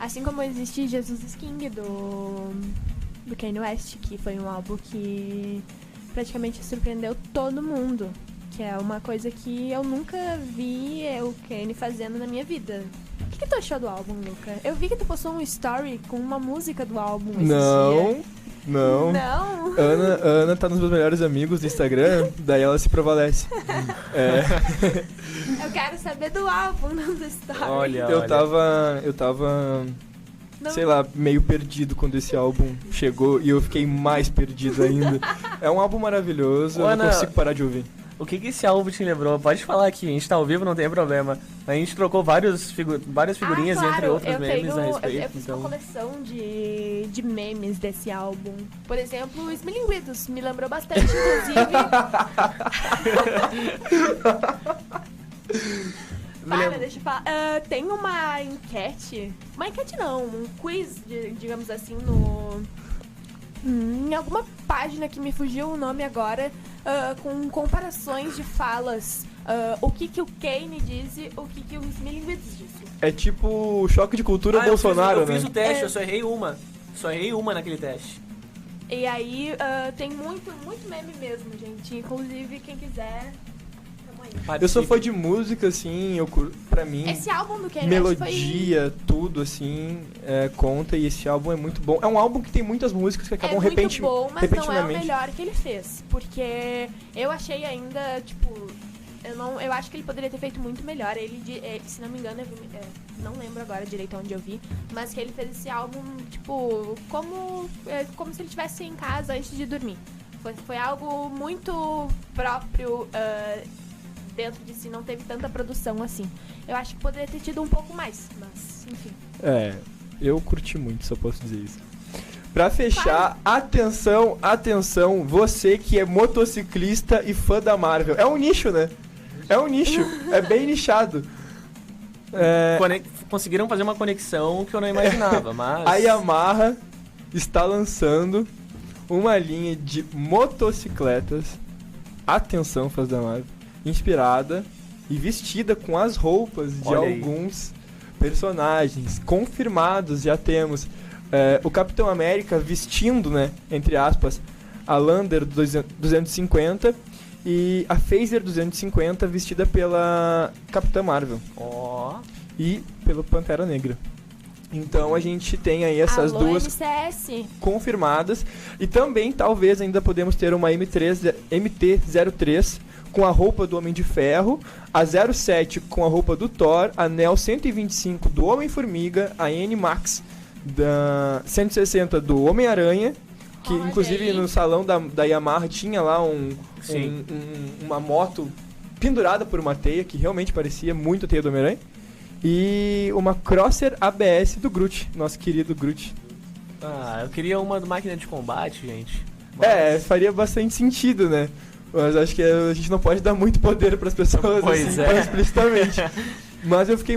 Assim como existe Jesus King do Kanye West, que foi um álbum que praticamente surpreendeu todo mundo. Que é uma coisa que eu nunca vi o Kanye fazendo na minha vida. O que tu achou do álbum, Luca? Eu vi que tu postou um story com uma música do álbum esses dias. Não. Não? Ana tá nos meus melhores amigos do Instagram, daí ela se prevalece. Eu quero saber do álbum, não do story. Eu tava Não. sei lá, meio perdido quando esse álbum chegou e eu fiquei mais perdido ainda. É um álbum maravilhoso, eu Ana, não consigo parar de ouvir. O que esse álbum te lembrou? Pode falar aqui, a gente tá ao vivo, não tem problema. A gente trocou várias figurinhas, claro, entre outros memes a eu respeito. fiz Então... uma coleção de memes desse álbum. Por exemplo, o Smilinguidos me lembrou bastante, inclusive. Deixa eu falar. Tem uma enquete. Uma enquete não, um quiz, digamos assim, em alguma página que me fugiu o nome agora, com comparações de falas. O que o Kanye diz e o que o Smilinguidos disse. É tipo o choque de cultura Bolsonaro, eu fiz né? o teste, eu só errei uma. Só errei uma naquele teste. E aí, tem muito meme mesmo, gente. Inclusive, quem quiser... Eu sou fã de música, assim, pra mim... Esse álbum do Kanye melodia, tudo, assim, conta, e esse álbum é muito bom. É um álbum que tem muitas músicas que acabam muito bom, mas não é o repentinamente. melhor que ele fez. Porque eu achei ainda, tipo... Eu acho que ele poderia ter feito muito melhor. Ele, se não me engano, não lembro agora direito onde eu vi, mas que ele fez esse álbum, tipo, como se ele estivesse em casa antes de dormir. Foi algo muito próprio dentro de si, não teve tanta produção assim. Eu acho que poderia ter tido um pouco mais, mas, enfim. Eu curti muito, só posso dizer isso. Pra fechar, atenção, você que é motociclista e fã da Marvel. É um nicho, né? É um nicho, é bem nichado. Conseguiram fazer uma conexão que eu não imaginava, mas... A Yamaha está lançando uma linha de motocicletas, atenção, fãs da Marvel, inspirada e vestida com as roupas de alguns personagens confirmados. Já temos o Capitão América vestindo, né, entre aspas, a Lander 250 e a Phaser 250 vestida pela Capitã Marvel. E pelo Pantera Negra. Então a gente tem aí essas duas MCS. confirmadas. E também talvez ainda podemos ter uma MT-03 com a roupa do Homem de Ferro, a 07 com a roupa do Thor, a Neo 125 do Homem-Formiga, a N-Max da 160 do Homem-Aranha, que inclusive no salão da Yamaha tinha lá uma moto pendurada por uma teia, que realmente parecia muito a teia do Homem-Aranha, e uma Crosser ABS do Groot, nosso querido Groot. Eu queria uma máquina de combate, gente. Faria bastante sentido, né? Mas acho que a gente não pode dar muito poder para as pessoas explicitamente. Mas eu fiquei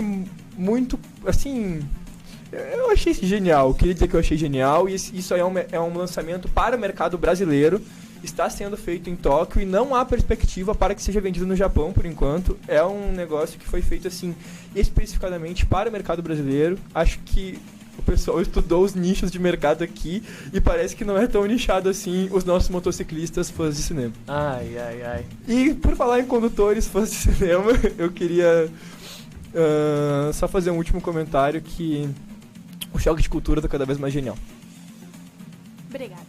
muito, assim... Eu achei genial, eu queria dizer que eu achei genial, e isso aí é um lançamento para o mercado brasileiro, está sendo feito em Tóquio e não há perspectiva para que seja vendido no Japão por enquanto. É um negócio que foi feito assim especificadamente para o mercado brasileiro. Acho que O pessoal estudou os nichos de mercado aqui e parece que não é tão nichado assim os nossos motociclistas fãs de cinema. Ai, ai, ai. E por falar em condutores fãs de cinema, eu queria só fazer um último comentário que o choque de cultura tá cada vez mais genial. Obrigada.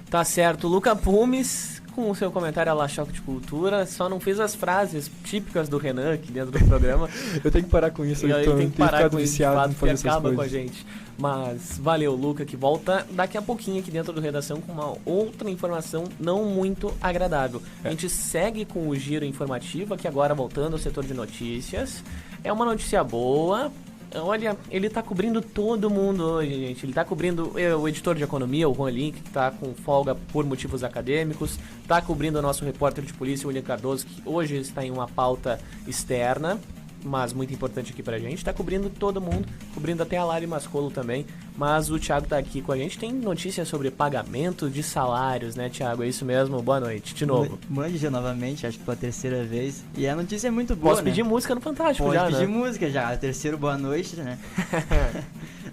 Tá certo, Luca Pumes, com o seu comentário lá, choque de cultura, só não fez as frases típicas do Renan aqui dentro do programa. Eu tenho que parar com isso, eu tenho que parar com isso, de fato, porque acaba com a coisas. gente. Mas valeu, Luca, que volta daqui a pouquinho aqui dentro do Redação com uma outra informação não muito agradável. A gente segue com o giro informativo, aqui agora voltando ao setor de notícias. É uma notícia boa. Olha, ele tá cobrindo todo mundo hoje, gente. Ele tá cobrindo o editor de economia, o Juan Link, que tá com folga por motivos acadêmicos. Tá cobrindo o nosso repórter de polícia, o William Cardoso, que hoje está em uma pauta externa, mas muito importante aqui pra gente. Tá cobrindo todo mundo, cobrindo até a Lari Mascolo também. Mas o Thiago tá aqui com a gente. Tem notícias sobre pagamento de salários, né, Thiago? É isso mesmo? Boa noite, de novo. Mande novamente, acho que pela terceira vez. E a notícia é muito boa, Posso pedir música no Fantástico já, né? Pode pedir música já. A terceira boa noite, né?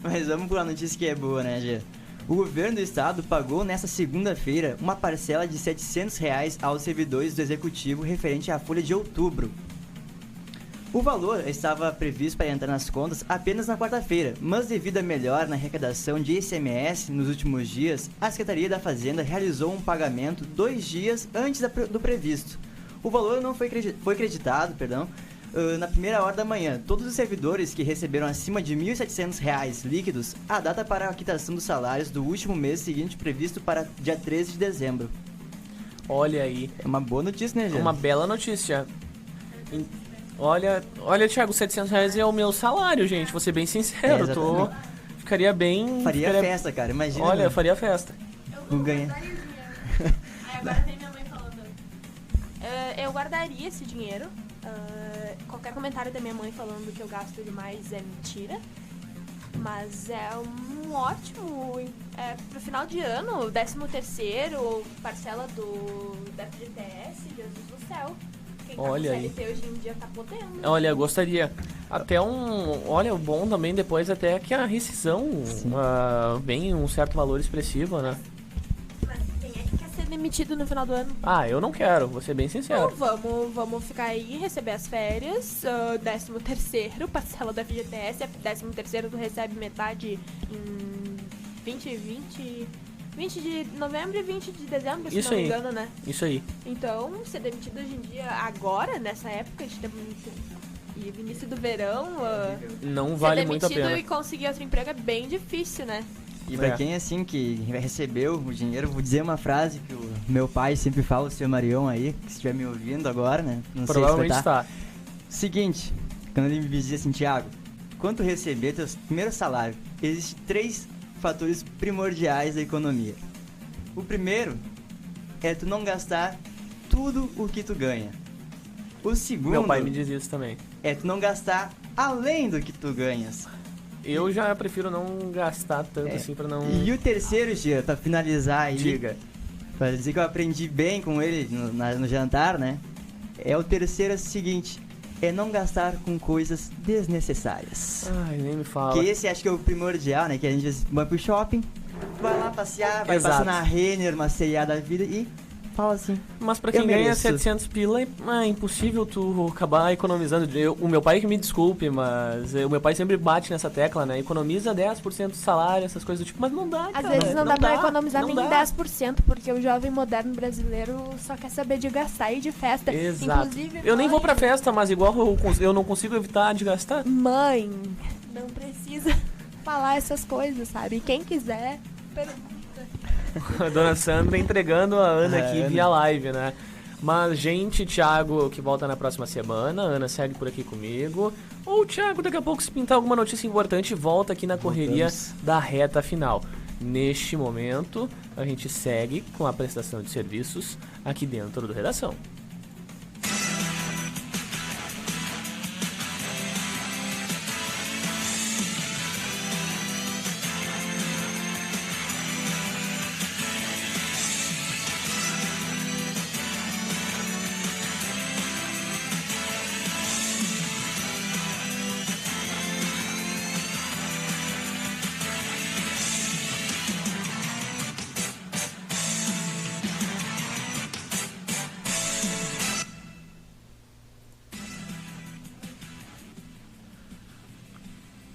Mas vamos pra notícia que é boa, né, Gê? O governo do estado pagou nesta segunda-feira uma parcela de R$ 700 aos servidores do executivo referente à folha de outubro. O valor estava previsto para entrar nas contas apenas na quarta-feira, mas devido à melhora na arrecadação de ICMS nos últimos dias, a Secretaria da Fazenda realizou um pagamento 2 dias antes do previsto. O valor não foi creditado, na primeira hora da manhã. Todos os servidores que receberam acima de R$ 1.700 líquidos, a data para a quitação dos salários do último mês seguinte previsto para dia 13 de dezembro. Olha aí. É uma boa notícia, né, gente? Uma bela notícia. Olha, Thiago, R$ 700 é o meu salário, gente. Vou ser bem sincero. Ficaria bem... Faria festa, cara. Imagina. Olha, faria festa. Não ganha. Aí agora vem minha mãe falando. Eu guardaria esse dinheiro. Qualquer comentário da minha mãe falando que eu gasto demais é mentira. Mas é um ótimo... pro final de ano, 13º, parcela da FGTS, Jesus do céu. Quem Olha tá aí. CLT hoje em dia tá podendo. Olha, eu gostaria. Até olha, o bom também depois até que a rescisão vem um certo valor expressivo, né? Mas quem é que quer ser demitido no final do ano? Ah, eu não quero, vou ser bem sincero. Então, vamos ficar aí, receber as férias, 13º, parcela da FGTS, 13º tu recebe metade em 20 de novembro e 20 de dezembro, se Isso não aí. me engano, né? Isso aí. Então, ser demitido hoje em dia, agora, nessa época, e início do verão, Não vale muito a ser pena. demitido e conseguir outro emprego é bem difícil, né? E pra quem assim que recebeu o dinheiro, vou dizer uma frase que o meu pai sempre fala, o seu Marion aí, que estiver me ouvindo agora, né? Não Provavelmente sei se vai está. Seguinte, quando ele me dizia assim, Thiago, quando receber teu primeiro salário, existem 3 fatores primordiais da economia. O primeiro é tu não gastar tudo o que tu ganha. O segundo... Meu pai me diz isso também. É tu não gastar além do que tu ganhas. Eu já prefiro não gastar tanto assim pra não... E o terceiro, Gia, pra finalizar aí... Diga. Pra dizer que eu aprendi bem com ele no jantar, né? O terceiro é o seguinte... É não gastar com coisas desnecessárias. Ai, nem me fala. Que esse acho que é o primordial, né? Que a gente vai pro shopping, vai lá passear, vai passar na Renner, uma C&A da vida e fala assim... Mas pra quem ganha 700 pila, é impossível tu acabar economizando. O meu pai que me desculpe, mas o meu pai sempre bate nessa tecla, né? Economiza 10% do salário, essas coisas do tipo, mas não dá, Às cara. vezes não dá pra economizar não nem dá. 10%, porque o jovem moderno brasileiro só quer saber de gastar e de festa. Exato. Inclusive, Eu nem vou pra festa, mas igual eu não consigo evitar de gastar. Mãe, não precisa falar essas coisas, sabe? Quem quiser, pergunta. A dona Sandra entregando a Ana aqui Ana. via live, né? Mas, gente, Thiago que volta na próxima semana, a Ana segue por aqui comigo. Ou o Thiago, daqui a pouco, se pintar alguma notícia importante, volta aqui na correria da reta final. Neste momento, a gente segue com a prestação de serviços aqui dentro do Redação.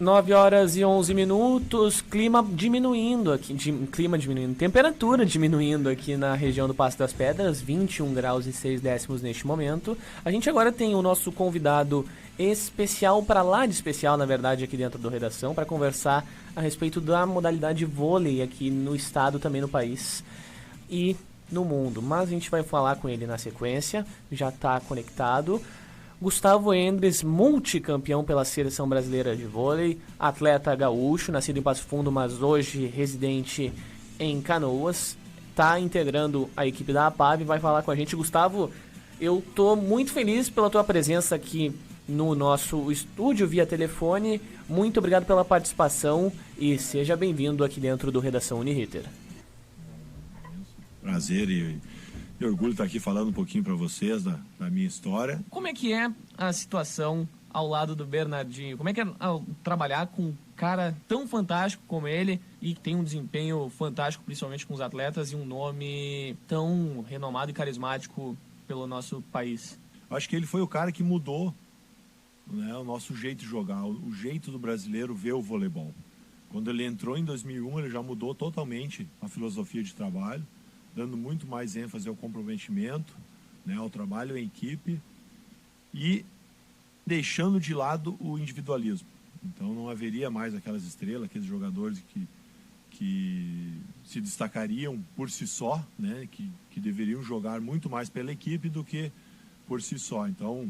9 horas e 11 minutos, clima diminuindo aqui, temperatura diminuindo aqui na região do Passo das Pedras, 21 graus e 6 décimos neste momento. A gente agora tem o nosso convidado especial, para lá de especial, na verdade, aqui dentro do Redação, para conversar a respeito da modalidade vôlei aqui no estado, também no país e no mundo. Mas a gente vai falar com ele na sequência, já está conectado. Gustavo Endres, multicampeão pela Seleção Brasileira de Vôlei, atleta gaúcho, nascido em Passo Fundo, mas hoje residente em Canoas, está integrando a equipe da APAV, vai falar com a gente. Gustavo, eu estou muito feliz pela tua presença aqui no nosso estúdio via telefone. Muito obrigado pela participação e seja bem-vindo aqui dentro do Redação Uniriter. Prazer e orgulho estar aqui falando um pouquinho para vocês da minha história. Como é que é a situação ao lado do Bernardinho? Como é que é trabalhar com um cara tão fantástico como ele e que tem um desempenho fantástico, principalmente com os atletas, e um nome tão renomado e carismático pelo nosso país? Acho que ele foi o cara que mudou, né, o nosso jeito de jogar, o jeito do brasileiro ver o voleibol. Quando ele entrou em 2001, ele já mudou totalmente a filosofia de trabalho, dando muito mais ênfase ao comprometimento, né, ao trabalho em equipe e deixando de lado o individualismo. Então não haveria mais aquelas estrelas, aqueles jogadores que se destacariam por si só, né, que deveriam jogar muito mais pela equipe do que por si só. Então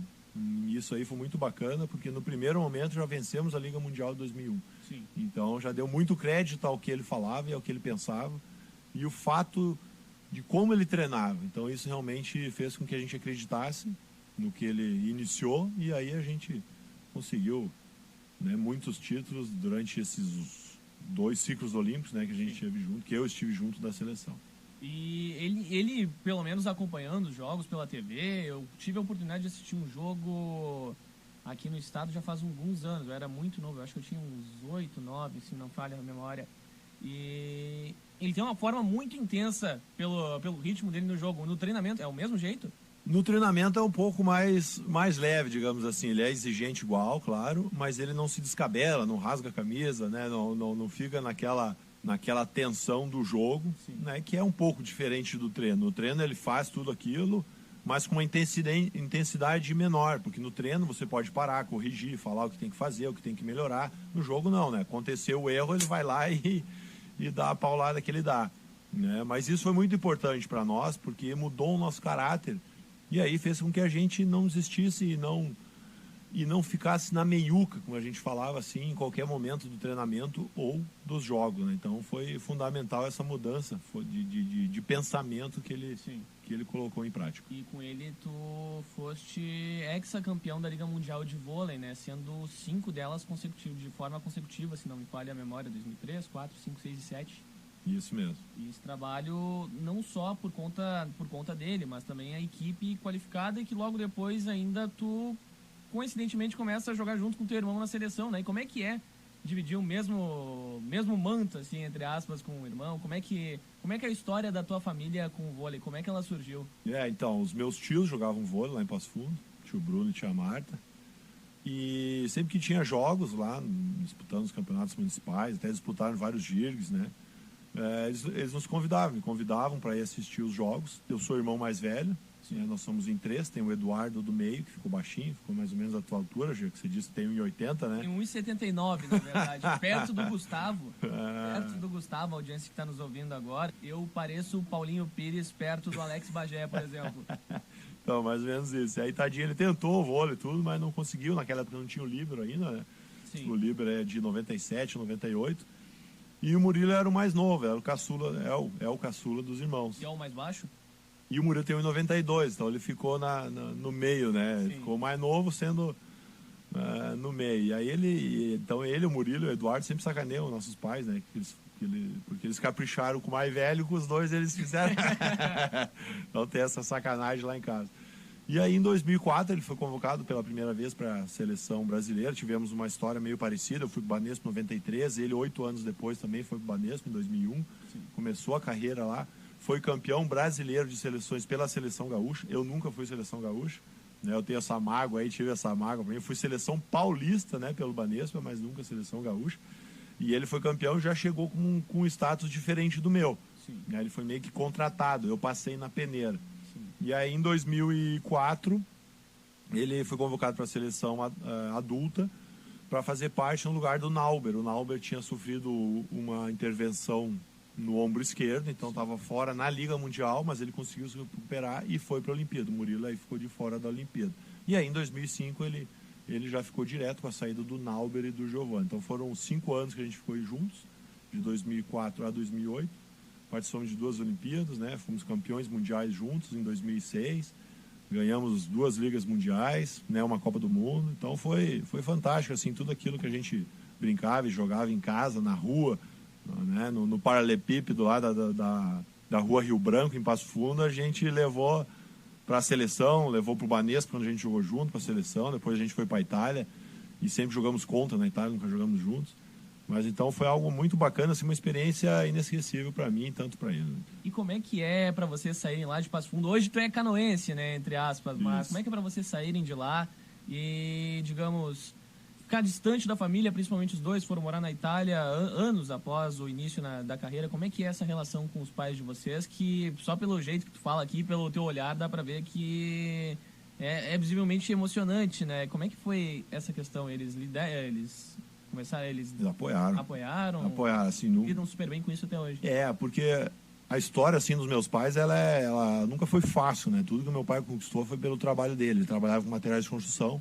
isso aí foi muito bacana, porque no primeiro momento já vencemos a Liga Mundial de 2001. Sim. Então já deu muito crédito ao que ele falava e ao que ele pensava, e o fato de como ele treinava. Então isso realmente fez com que a gente acreditasse no que ele iniciou, e aí a gente conseguiu, né, muitos títulos durante esses 2 ciclos olímpicos, né, que a gente esteve junto, que eu estive junto da seleção. E ele, pelo menos acompanhando os jogos pela TV, eu tive a oportunidade de assistir um jogo aqui no estado já faz alguns anos. Eu era muito novo, eu acho que eu tinha uns 8, 9, se não falha a memória. E ele tem uma forma muito intensa pelo ritmo dele no jogo. No treinamento é o mesmo jeito? No treinamento é um pouco mais leve, digamos assim. Ele é exigente igual, claro, mas ele não se descabela, não rasga a camisa, né? Não fica naquela tensão do jogo, né? Que é um pouco diferente do treino. No treino ele faz tudo aquilo, mas com uma intensidade menor, porque no treino você pode parar, corrigir, falar o que tem que fazer, o que tem que melhorar. No jogo não, né? Aconteceu o erro, ele vai lá e dá a paulada que ele dá, né? Mas isso foi muito importante para nós, porque mudou o nosso caráter, e aí fez com que a gente não desistisse e não ficasse na meiuca, como a gente falava assim, em qualquer momento do treinamento ou dos jogos, né? Então foi fundamental essa mudança de pensamento que ele colocou em prática. E com ele tu foste ex-campeão da Liga Mundial de Vôlei, né? Sendo 5 delas de forma consecutiva, se não me falha a memória, 2003, 4, 5, 6 e 7. Isso mesmo. E esse trabalho não só por conta dele, mas também a equipe qualificada, e que logo depois ainda tu coincidentemente começa a jogar junto com teu irmão na seleção, né? E como é que é dividir o mesmo manto, assim, entre aspas, com o irmão? Como é que é a história da tua família com o vôlei? Como é que ela surgiu? Então, os meus tios jogavam vôlei lá em Passo Fundo, tio Bruno e tia Marta. E sempre que tinha jogos lá, disputando os campeonatos municipais, até disputaram vários GIRGs, né? Eles nos me convidavam para ir assistir os jogos. Eu sou o irmão mais velho, né? Nós somos em 3, tem o Eduardo do meio, que ficou baixinho, ficou mais ou menos a tua altura, já que você disse que tem 1,80, né? Tem 1,79, na verdade, perto do Gustavo. Perto do Gustavo, a audiência que está nos ouvindo agora. Eu pareço o Paulinho Pires perto do Alex Bagé, por exemplo. Então, mais ou menos isso. Aí, tadinho, ele tentou o vôlei e tudo, mas não conseguiu. Naquela época não tinha o líbero ainda, né? Sim. O líbero é de 97, 98. E o Murilo era o mais novo, era o caçula, é o caçula dos irmãos. E é o mais baixo? E o Murilo tem 1,92, então ele ficou no meio, né? Ele ficou mais novo sendo no meio. E aí então o Murilo e o Eduardo sempre sacaneiam nossos pais, né? Porque eles capricharam com o mais velho, com os dois eles fizeram. Então tem essa sacanagem lá em casa. E aí em 2004 ele foi convocado pela primeira vez para a seleção brasileira. Tivemos uma história meio parecida. Eu fui para o Banespa em 93, ele 8 anos depois também foi para o Banespa em 2001. Sim. Começou a carreira lá. Foi campeão brasileiro de seleções pela seleção gaúcha. Eu nunca fui seleção gaúcha, né? Eu tenho essa mágoa aí, tive essa mágoa. Eu fui seleção paulista, né, pelo Banespa, mas nunca seleção gaúcha. E ele foi campeão e já chegou com um status diferente do meu. Né? Ele foi meio que contratado, eu passei na peneira. Sim. E aí em 2004, ele foi convocado para a seleção adulta para fazer parte no lugar do Nauber. O Nauber tinha sofrido uma intervenção no ombro esquerdo, então estava fora na Liga Mundial, mas ele conseguiu se recuperar e foi para a Olimpíada. O Murilo aí ficou de fora da Olimpíada. E aí em 2005 ele já ficou direto com a saída do Nauber e do Giovanni. Então foram 5 anos que a gente ficou juntos, de 2004 a 2008. Participamos de 2 Olimpíadas, né? Fomos campeões mundiais juntos em 2006. Ganhamos 2 ligas mundiais, né? Uma Copa do Mundo. Então foi fantástico, assim, tudo aquilo que a gente brincava e jogava em casa, na rua, né? No paralelepípedo lá da rua Rio Branco, em Passo Fundo, a gente levou para a seleção, levou para o Banespa quando a gente jogou junto para a seleção, depois a gente foi para a Itália e sempre jogamos contra na Itália, nunca jogamos juntos. Mas então foi algo muito bacana, assim, uma experiência inesquecível para mim e tanto para ele. E como é que é para vocês saírem lá de Passo Fundo? Hoje tu é canoense, né, entre aspas, mas Isso. como é que é para vocês saírem de lá e, digamos, ficar distante da família, principalmente os dois foram morar na Itália anos após o início da carreira. Como é que é essa relação com os pais de vocês, que só pelo jeito que tu fala aqui, pelo teu olhar, dá pra ver que é visivelmente emocionante, né? Como é que foi essa questão? Eles começaram, eles apoiaram, assim, lidam super bem com isso até hoje. Porque a história, assim, dos meus pais, ela nunca foi fácil, né? Tudo que o meu pai conquistou foi pelo trabalho dele. Ele trabalhava com materiais de construção.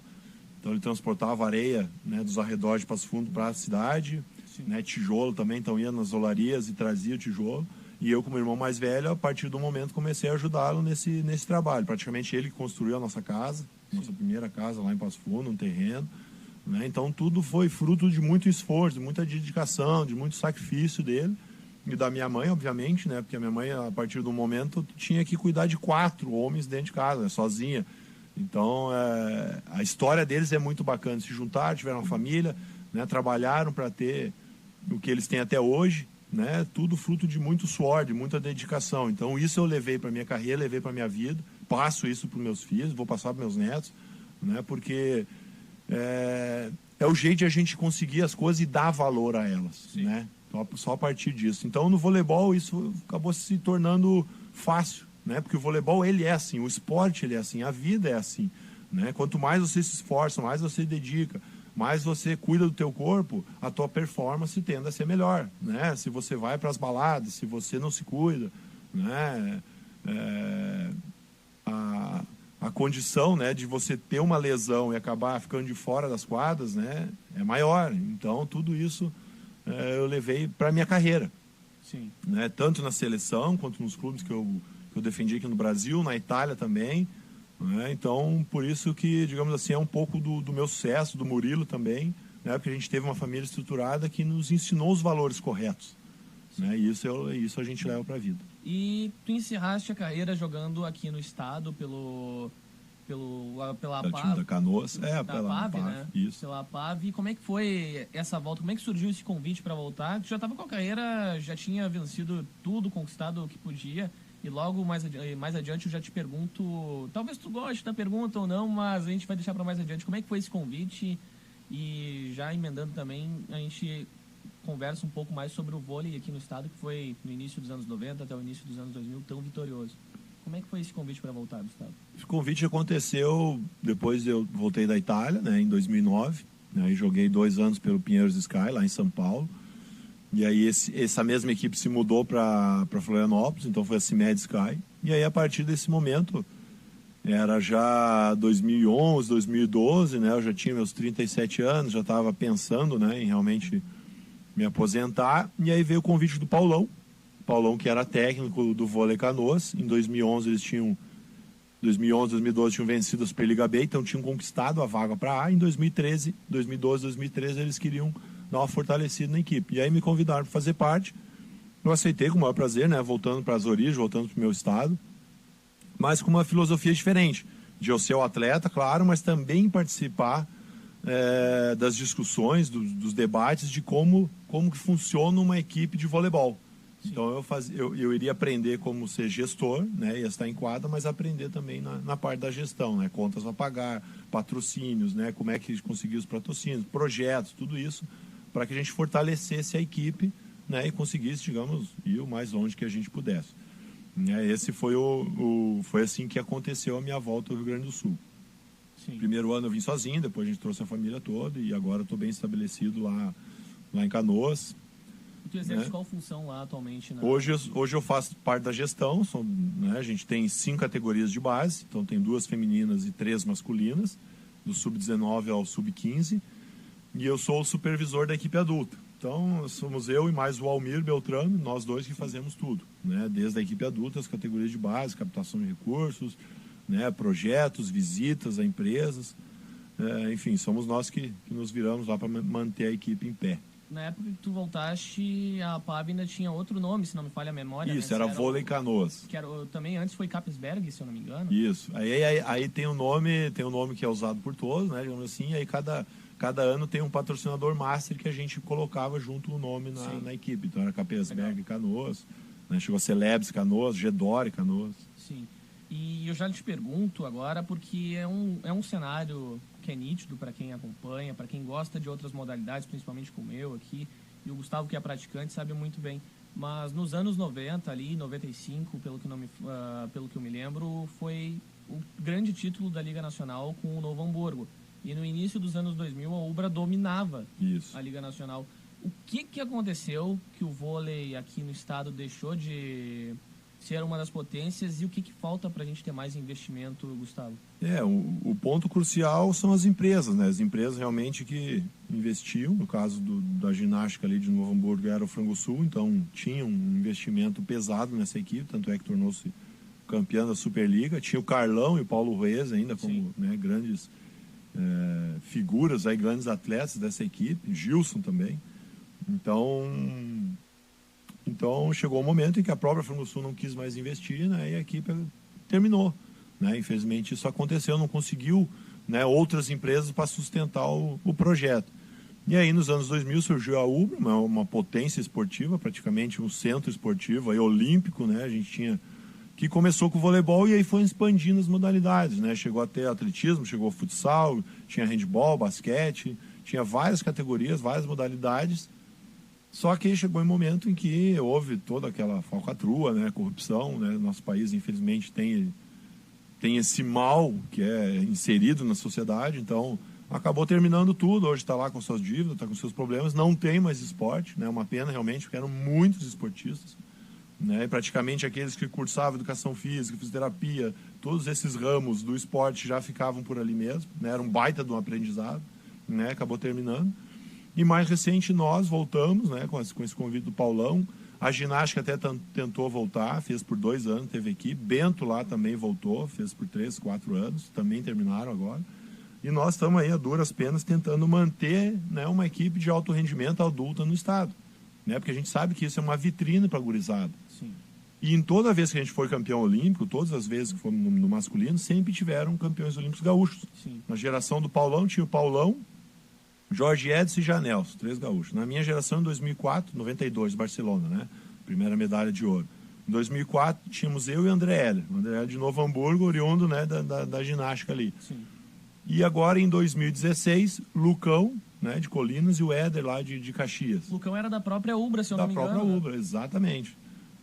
Então ele transportava areia, né, dos arredores de Passo Fundo para a cidade, né, tijolo também, então ia nas olarias e trazia o tijolo. E eu, como irmão mais velho, a partir do momento comecei a ajudá-lo nesse trabalho. Praticamente ele que construiu a nossa casa, nossa primeira casa lá em Passo Fundo, um terreno. Né? Então tudo foi fruto de muito esforço, de muita dedicação, de muito sacrifício dele. E da minha mãe, obviamente, né, porque a minha mãe, a partir do momento, tinha que cuidar de 4 homens dentro de casa, né, sozinha. Então, a história deles é muito bacana. Se juntaram, tiveram uma família, né, trabalharam para ter o que eles têm até hoje, né, tudo fruto de muito suor, de muita dedicação. Então, isso eu levei para minha carreira, levei para minha vida, passo isso para os meus filhos, vou passar para meus netos, né, porque é o jeito de a gente conseguir as coisas e dar valor a elas, né, só a partir disso. Então, no voleibol, isso acabou se tornando fácil. Né? Porque o voleibol, ele é assim, o esporte, ele é assim, a vida é assim, né? Quanto mais você se esforça, mais você dedica, mais você cuida do teu corpo, a tua performance tende a ser melhor, né? Se você vai para as baladas, se você não se cuida, né? A condição, né, de você ter uma lesão e acabar ficando de fora das quadras, né, é maior. Então, tudo isso eu levei para a minha carreira. Sim. Né? Tanto na seleção, quanto nos clubes que eu defendi aqui no Brasil, na Itália também, né? Então, por isso que, digamos assim, é um pouco do meu sucesso, do Murilo também, né? Porque a gente teve uma família estruturada que nos ensinou os valores corretos, né? E isso a gente leva para a vida. E tu encerraste a carreira jogando aqui no estado pela time da Canoas, pela PAV, né? Isso. Pela PAV. Como é que foi essa volta? Como é que surgiu esse convite para voltar? Tu já estava com a carreira, já tinha vencido tudo, conquistado o que podia. E logo mais adiante eu já te pergunto, talvez tu goste da pergunta ou não, mas a gente vai deixar para mais adiante. Como é que foi esse convite? E já emendando também, a gente conversa um pouco mais sobre o vôlei aqui no estado, que foi no início dos anos 90 até o início dos anos 2000 tão vitorioso. Como é que foi esse convite para voltar do estado? Esse convite aconteceu depois eu voltei da Itália, né, em 2009. Né, e joguei 2 anos pelo Pinheiros Sky, lá em São Paulo. E aí essa mesma equipe se mudou para Florianópolis, então foi a CIMED Sky. E aí a partir desse momento, era já 2011, 2012, né? Eu já tinha meus 37 anos, já estava pensando, né, em realmente me aposentar. E aí veio o convite do Paulão, que era técnico do Vôlei Canoas. Em 2011 eles tinham 2012 tinham vencido a Superliga B, então tinham conquistado a vaga para A. Em 2012, 2013 eles queriam dar uma fortalecida na equipe. E aí me convidaram para fazer parte. Eu aceitei com o maior prazer, né? Voltando para as origens, voltando para o meu estado. Mas com uma filosofia diferente. De eu ser o atleta, claro, mas também participar das discussões, dos debates de como que funciona uma equipe de voleibol. Então eu iria aprender como ser gestor, né, ia estar em quadra, mas aprender também na parte da gestão, né, contas a pagar, patrocínios, né, como é que conseguir os patrocínios, projetos, tudo isso, para que a gente fortalecesse a equipe, né, e conseguisse, digamos, ir o mais longe que a gente pudesse. Esse foi foi assim que aconteceu a minha volta ao Rio Grande do Sul. Sim. Primeiro ano eu vim sozinho, depois a gente trouxe a família toda e agora estou bem estabelecido lá em Canoas. E tu exerce qual função lá atualmente? Hoje eu faço parte da gestão, né, a gente tem 5 categorias de base, então tem 2 femininas e 3 masculinas, do sub-19 ao sub-15, e eu sou o supervisor da equipe adulta. Então, somos eu e mais o Almir Beltrame, nós dois que fazemos tudo, né? Desde a equipe adulta, as categorias de base, captação de recursos, né? Projetos, visitas a empresas, enfim, somos nós que nos viramos lá para manter a equipe em pé. Na época que tu voltaste, a PAB ainda tinha outro nome, se não me falha a memória. Isso, né? Era Vôlei Canoas. Que era, também antes foi Capesberg, se eu não me engano. Isso, aí tem um nome que é usado por todos, né? Digamos assim, aí cada ano tem um patrocinador master que a gente colocava junto o nome na equipe. Então era Capesberg Canoas, né? Chegou a ser Lebs Canoas, Gedore Canoas. Sim. E eu já te pergunto agora, porque é um cenário que é nítido para quem acompanha, para quem gosta de outras modalidades, principalmente como eu aqui, e o Gustavo, que é praticante, sabe muito bem. Mas nos anos 90, ali, 95, pelo que eu me lembro, foi o grande título da Liga Nacional com o Novo Hamburgo. E no início dos anos 2000, a Ubra dominava a Liga Nacional. O que aconteceu que o vôlei aqui no estado deixou de ser uma das potências e o que falta para a gente ter mais investimento, Gustavo? O ponto crucial são as empresas, né? As empresas realmente que investiam, no caso da ginástica ali de Novo Hamburgo era o Frango Sul, então tinha um investimento pesado nessa equipe, tanto é que tornou-se campeã da Superliga. Tinha o Carlão e o Paulo Reis ainda como, né, grandes figuras, aí, grandes atletas dessa equipe, Gilson também. Então chegou o momento em que a própria Frango Sul não quis mais investir, né, e a equipe terminou, né? Infelizmente isso aconteceu, não conseguiu, né, outras empresas para sustentar o projeto. E aí nos anos 2000 surgiu a Ubra, uma potência esportiva, praticamente um centro esportivo aí, olímpico, né? A gente tinha que começou com o voleibol e aí foi expandindo as modalidades, né? Chegou a ter atletismo, chegou futsal, tinha handball, basquete, tinha várias categorias, várias modalidades. Só que chegou um momento em que houve toda aquela falcatrua, né, corrupção, né, nosso país infelizmente tem esse mal que é inserido na sociedade, então acabou terminando tudo, hoje está lá com suas dívidas, está com seus problemas, não tem mais esporte, né, uma pena realmente, porque eram muitos esportistas, né, e praticamente aqueles que cursavam educação física, fisioterapia, todos esses ramos do esporte já ficavam por ali mesmo, né, era um baita de um aprendizado, né, acabou terminando. E mais recente nós voltamos, né, com esse convite do Paulão. A ginástica até tentou voltar, fez por 2 anos, teve equipe. Bento lá também voltou, fez por 3, 4 anos, também terminaram agora. E nós estamos aí a duras penas tentando manter, né, uma equipe de alto rendimento adulta no estado, né, porque a gente sabe que isso é uma vitrine para a gurizada. Sim. E em toda vez que a gente foi campeão olímpico, todas as vezes que fomos no masculino, sempre tiveram campeões olímpicos gaúchos. Sim. Na geração do Paulão tinha o Paulão, Jorge Edson e Janelson, 3 gaúchos. Na minha geração, em 2004, 92, Barcelona, né? Primeira medalha de ouro. Em 2004, tínhamos eu e o André Heller. O André Heller de Novo Hamburgo, oriundo, né, da ginástica ali. Sim. E agora, em 2016, Lucão, né, de Colinas, e o Éder lá de Caxias. Lucão era da própria Ubra, se eu não me engano. Da própria Ubra, exatamente.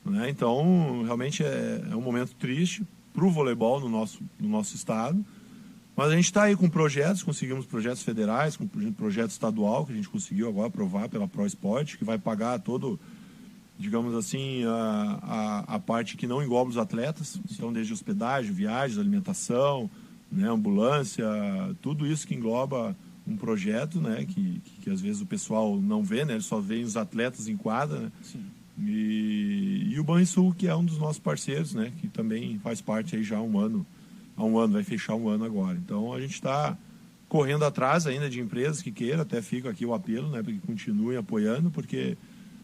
Né? Então, realmente é um momento triste para o voleibol no nosso estado. Mas a gente está aí com projetos, conseguimos projetos federais, com projeto estadual, que a gente conseguiu agora aprovar pela ProEsport, que vai pagar todo, digamos assim, a parte que não engloba os atletas. Então, desde hospedagem, viagens, alimentação, né, ambulância, tudo isso que engloba um projeto, né, que às vezes o pessoal não vê, né, ele só vê os atletas em quadra, né? Sim. E o Banrisul, que é um dos nossos parceiros, né, que também faz parte aí já há um ano, vai fechar 1 ano agora. Então a gente está correndo atrás ainda de empresas que queiram, até fica aqui o apelo, né, para que continuem apoiando, porque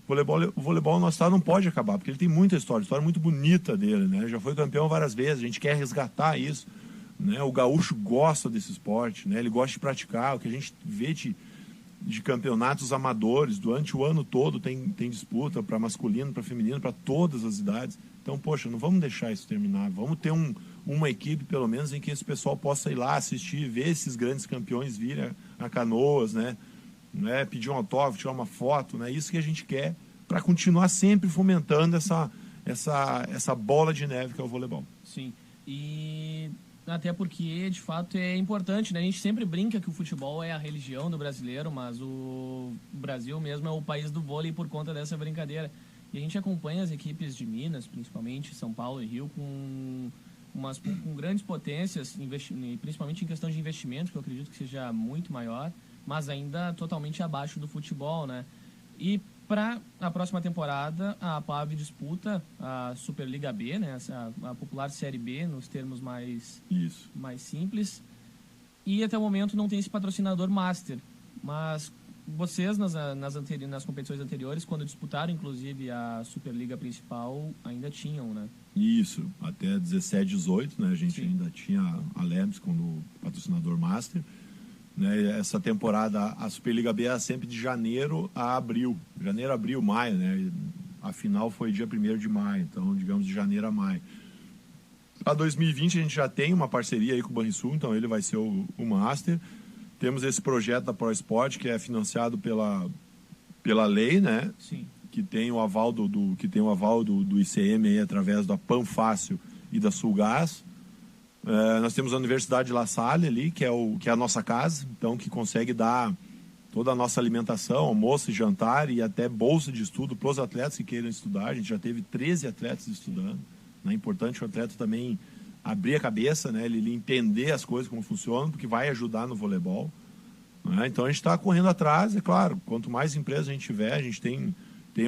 o voleibol no nosso estado não pode acabar, porque ele tem muita história muito bonita dele, né, já foi campeão várias vezes, a gente quer resgatar isso, né, o gaúcho gosta desse esporte, né, ele gosta de praticar, o que a gente vê de campeonatos amadores. Durante o ano todo tem disputa para masculino, para feminino, para todas as idades. Então, poxa, não vamos deixar isso terminar. Vamos ter uma equipe, pelo menos, em que esse pessoal possa ir lá assistir, ver esses grandes campeões virem a Canoas, né? Pedir um autógrafo, tirar uma foto, né? Isso que a gente quer para continuar sempre fomentando essa bola de neve que é o voleibol. Sim, e até porque, de fato, é importante, né? A gente sempre brinca que o futebol é a religião do brasileiro, mas o Brasil mesmo é o país do vôlei por conta dessa brincadeira. E a gente acompanha as equipes de Minas, principalmente São Paulo e Rio, com grandes potências, principalmente em questão de investimento, que eu acredito que seja muito maior, mas ainda totalmente abaixo do futebol, né? E para a próxima temporada, a APAV disputa a Superliga B, né? A popular Série B, nos termos mais simples. E até o momento não tem esse patrocinador master. Mas vocês, nas competições anteriores, quando disputaram, inclusive, a Superliga principal, ainda tinham, né? Isso, até 17, 18, né? A gente ainda tinha a Lebs como patrocinador master. Né? Essa temporada, a Superliga B era sempre de janeiro a abril. Janeiro, abril, maio, né? A final foi dia 1º de maio, então, digamos, de janeiro a maio. A 2020 a gente já tem uma parceria aí com o Banrisul, então ele vai ser o master. Temos esse projeto da ProSport, que é financiado pela lei, né? Sim. Que tem o aval do ICM aí, através da Panfácil e da Sulgás. Nós temos a Universidade de La Salle ali, que é a nossa casa, então que consegue dar toda a nossa alimentação, almoço e jantar e até bolsa de estudo para os atletas que queiram estudar. A gente já teve 13 atletas estudando. É importante o atleta também abrir a cabeça, né? Ele entender as coisas, como funcionam, porque vai ajudar no voleibol. Né? Então a gente está correndo atrás, é claro, quanto mais empresas a gente tiver, a gente tem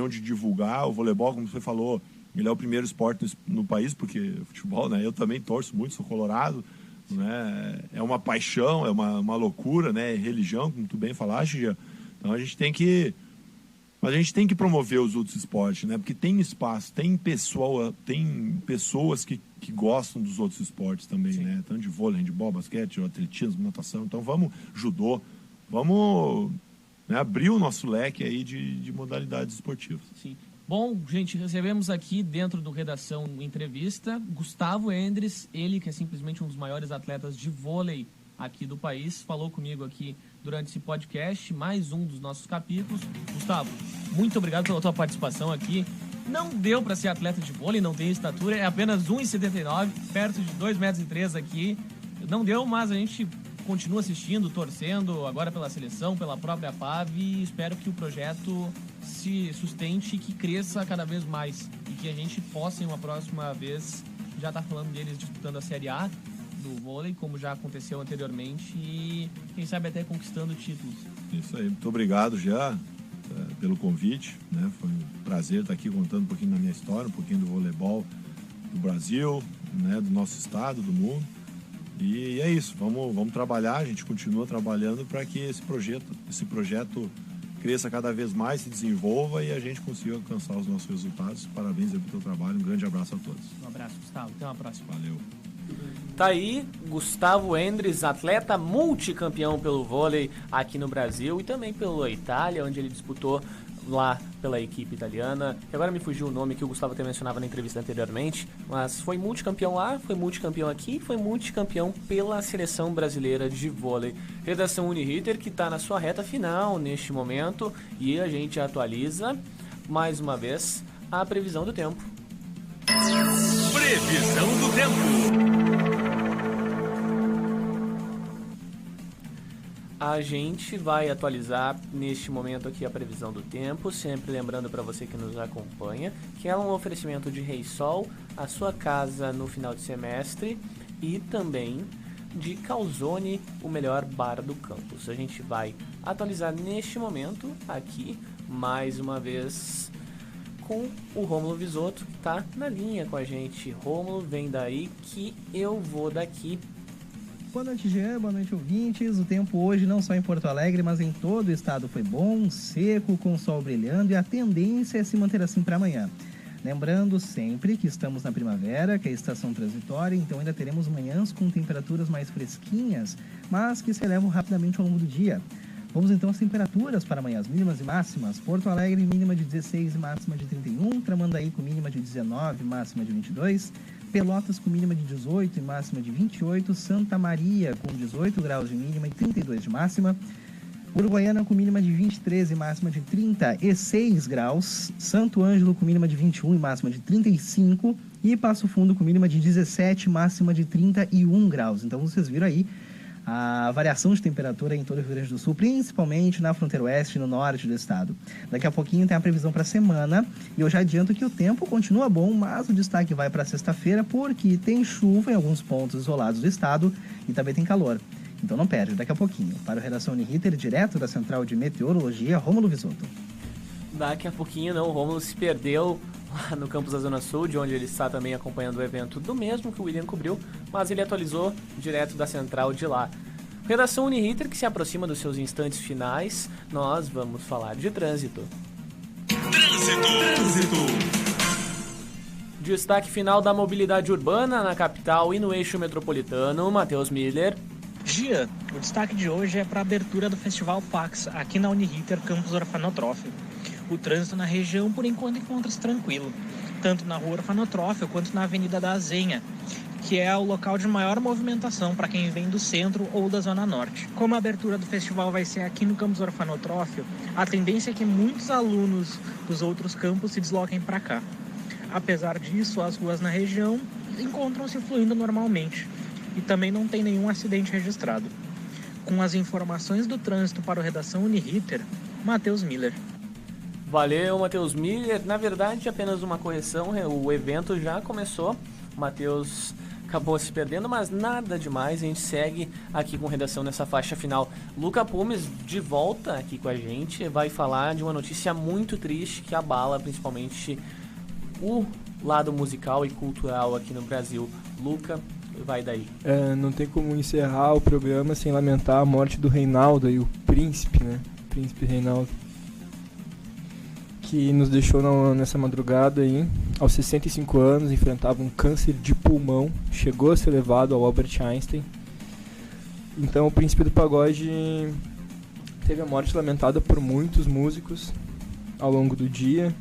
onde divulgar. O voleibol, como você falou, ele é o primeiro esporte no país, porque o futebol, né? Eu também torço muito, sou colorado, né? É uma paixão, é uma loucura, né? É religião, como tu bem falaste, Gia. Então a gente tem que promover os outros esportes, né? Porque tem espaço, tem pessoas que gostam dos outros esportes também, né? Tanto de vôlei, handebol, basquete, atletismo, natação. Então vamos, judô, vamos, né, abrir o nosso leque aí de modalidades esportivas. Sim. Bom, gente, recebemos aqui dentro do Redação Entrevista Gustavo Endres, ele que é simplesmente um dos maiores atletas de vôlei aqui do país, falou comigo aqui durante esse podcast, mais um dos nossos capítulos. Gustavo, muito obrigado pela tua participação aqui. Não deu para ser atleta de vôlei, não tem estatura, é apenas 1,79, perto de 2,3 metros aqui. Não deu, mas a gente continua assistindo, torcendo agora pela seleção, pela própria PAV, e espero que o projeto se sustente e que cresça cada vez mais e que a gente possa, em uma próxima vez, já estar falando deles disputando a Série A do vôlei, como já aconteceu anteriormente, e quem sabe até conquistando títulos. Isso aí, muito obrigado já pelo convite, né? Foi um prazer estar aqui contando um pouquinho da minha história, um pouquinho do voleibol do Brasil, né? Do nosso estado, do mundo. E é isso, vamos trabalhar, a gente continua trabalhando para que esse projeto cresça cada vez mais, se desenvolva e a gente consiga alcançar os nossos resultados. Parabéns aí pelo teu trabalho, um grande abraço a todos. Um abraço, Gustavo, até uma próxima. Valeu. Tá aí, Gustavo Endres, atleta multicampeão pelo vôlei aqui no Brasil e também pela Itália, onde ele disputou lá pela equipe italiana. E agora me fugiu o nome que o Gustavo até mencionava na entrevista anteriormente, mas foi multicampeão lá, foi multicampeão aqui, foi multicampeão pela seleção brasileira de vôlei. Redação Uniriter que está na sua reta final neste momento e a gente atualiza mais uma vez a previsão do tempo. Previsão do tempo. A gente vai atualizar neste momento aqui a previsão do tempo, sempre lembrando para você que nos acompanha que é um oferecimento de Rei Sol, a sua casa no final de semestre, e também de Calzone, o melhor bar do campus. A gente vai atualizar neste momento aqui, mais uma vez, com o Rômulo Visoto, que tá na linha com a gente. Rômulo, vem daí que eu vou daqui. Boa noite, Jean, boa noite, ouvintes. O tempo hoje, não só em Porto Alegre, mas em todo o estado foi bom, seco, com sol brilhando, e a tendência é se manter assim para amanhã. Lembrando sempre que estamos na primavera, que é a estação transitória, então ainda teremos manhãs com temperaturas mais fresquinhas, mas que se elevam rapidamente ao longo do dia. Vamos então às temperaturas para amanhã, as mínimas e máximas. Porto Alegre, mínima de 16 e máxima de 31. Tramandaí com mínima de 19 e máxima de 22. Pelotas com mínima de 18 e máxima de 28. Santa Maria com 18 graus de mínima e 32 de máxima. Uruguaiana com mínima de 23 e máxima de 36 graus. Santo Ângelo com mínima de 21 e máxima de 35. E Passo Fundo com mínima de 17 e máxima de 31 graus. Então vocês viram aí a variação de temperatura em todo o Rio Grande do Sul, principalmente na fronteira oeste e no norte do estado. Daqui a pouquinho tem a previsão para a semana e eu já adianto que o tempo continua bom, mas o destaque vai para sexta-feira porque tem chuva em alguns pontos isolados do estado e também tem calor. Então não perde, daqui a pouquinho. Para o Redação Uniriter, direto da Central de Meteorologia, Rômulo Visoto. Daqui a pouquinho, não, o Rômulo se perdeu lá no campus da Zona Sul, de onde ele está também acompanhando o evento do mesmo que o William cobriu, mas ele atualizou direto da central de lá. Redação Uniriter, que se aproxima dos seus instantes finais, nós vamos falar de trânsito. Trânsito. Destaque final da mobilidade urbana na capital e no eixo metropolitano, Matheus Miller. Gia, o destaque de hoje é para a abertura do Festival Pax, aqui na Uniriter, campus Orfanotrófio. O trânsito na região, por enquanto, encontra-se tranquilo, tanto na rua Orfanotrófio quanto na Avenida da Azenha, que é o local de maior movimentação para quem vem do centro ou da Zona Norte. Como a abertura do festival vai ser aqui no campus Orfanotrófio, a tendência é que muitos alunos dos outros campos se desloquem para cá. Apesar disso, as ruas na região encontram-se fluindo normalmente e também não tem nenhum acidente registrado. Com as informações do trânsito para o Redação Uniriter, Matheus Miller. Valeu, Matheus Miller. Na verdade, apenas uma correção, o evento já começou, o Matheus acabou se perdendo, mas nada demais, a gente segue aqui com redação nessa faixa final. Luca Pumes, de volta aqui com a gente, vai falar de uma notícia muito triste que abala principalmente o lado musical e cultural aqui no Brasil. Luca, vai daí. Não tem como encerrar o programa sem lamentar a morte do Reinaldo, aí, o príncipe, né? Príncipe Reinaldo, que nos deixou nessa madrugada aí, aos 65 anos, enfrentava um câncer de pulmão, chegou a ser levado ao Albert Einstein. Então o príncipe do pagode teve a morte lamentada por muitos músicos ao longo do dia,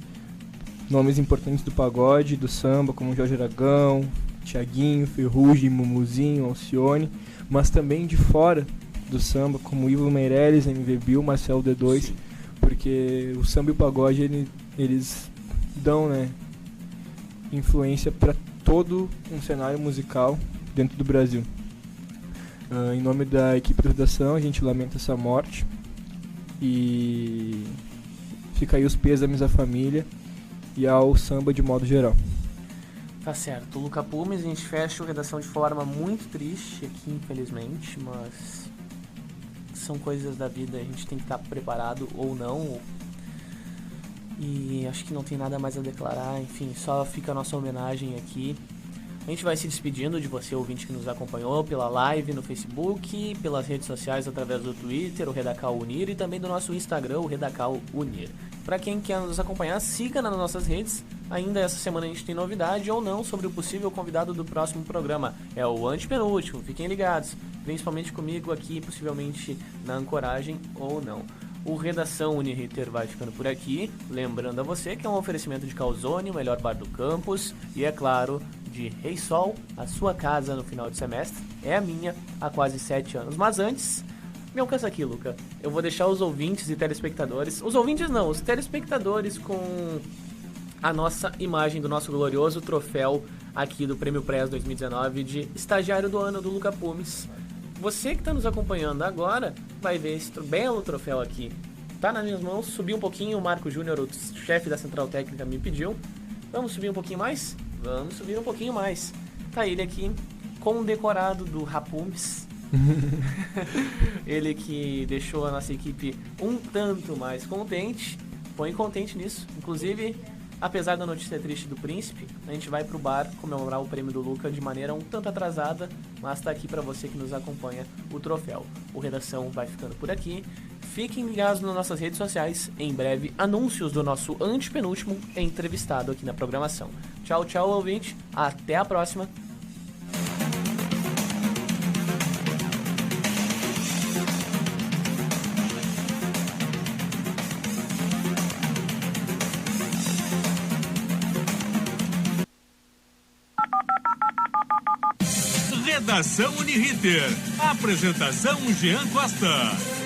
nomes importantes do pagode, do samba, como Jorge Aragão, Thiaguinho, Ferrugem, Mumuzinho, Alcione, mas também de fora do samba, como Ivo Meirelles, MV Bill, Marcelo D2, Sim. Porque o samba e o pagode eles dão, né, influência para todo um cenário musical dentro do Brasil. Em nome da equipe da redação, a gente lamenta essa morte e fica aí os pêsames à família e ao samba de modo geral. Tá certo, Luca Pumes, a gente fecha a redação de forma muito triste aqui, infelizmente, mas são coisas da vida, a gente tem que estar preparado ou não, e acho que não tem nada mais a declarar, enfim, só fica a nossa homenagem aqui. A gente vai se despedindo de você, ouvinte que nos acompanhou pela live no Facebook, pelas redes sociais através do Twitter, o Redacal Unir, e também do nosso Instagram, o Redacal Unir. Para quem quer nos acompanhar, siga nas nossas redes. Ainda essa semana a gente tem novidade ou não sobre o possível convidado do próximo programa. É o antepenúltimo, fiquem ligados, principalmente comigo aqui, possivelmente na ancoragem ou não. O Redação Uniriter vai ficando por aqui, lembrando a você que é um oferecimento de Calzone, o melhor bar do campus, e é claro, de Rei Sol, a sua casa no final de semestre, é a minha há quase 7 anos. Mas antes, me alcança aqui, Luca, eu vou deixar os ouvintes e telespectadores, os ouvintes não, os telespectadores com a nossa imagem do nosso glorioso troféu aqui do Prêmio Press 2019 de Estagiário do Ano do Luca Pumes. Você que está nos acompanhando agora vai ver esse belo troféu aqui. Tá nas minhas mãos, subi um pouquinho, o Marco Júnior, o chefe da Central Técnica, me pediu. Vamos subir um pouquinho mais? Vamos subir um pouquinho mais. Tá ele aqui, condecorado do Rapumes. Ele que deixou a nossa equipe um tanto mais contente. Põe contente nisso. Inclusive, apesar da notícia triste do príncipe, a gente vai pro bar comemorar o prêmio do Luca de maneira um tanto atrasada, mas tá aqui para você que nos acompanha o troféu. O Redação vai ficando por aqui. Fiquem ligados nas nossas redes sociais. Em breve, anúncios do nosso antepenúltimo entrevistado aqui na programação. Tchau, tchau, ouvinte. Até a próxima. Redação Uniriter. Apresentação Jean Costa.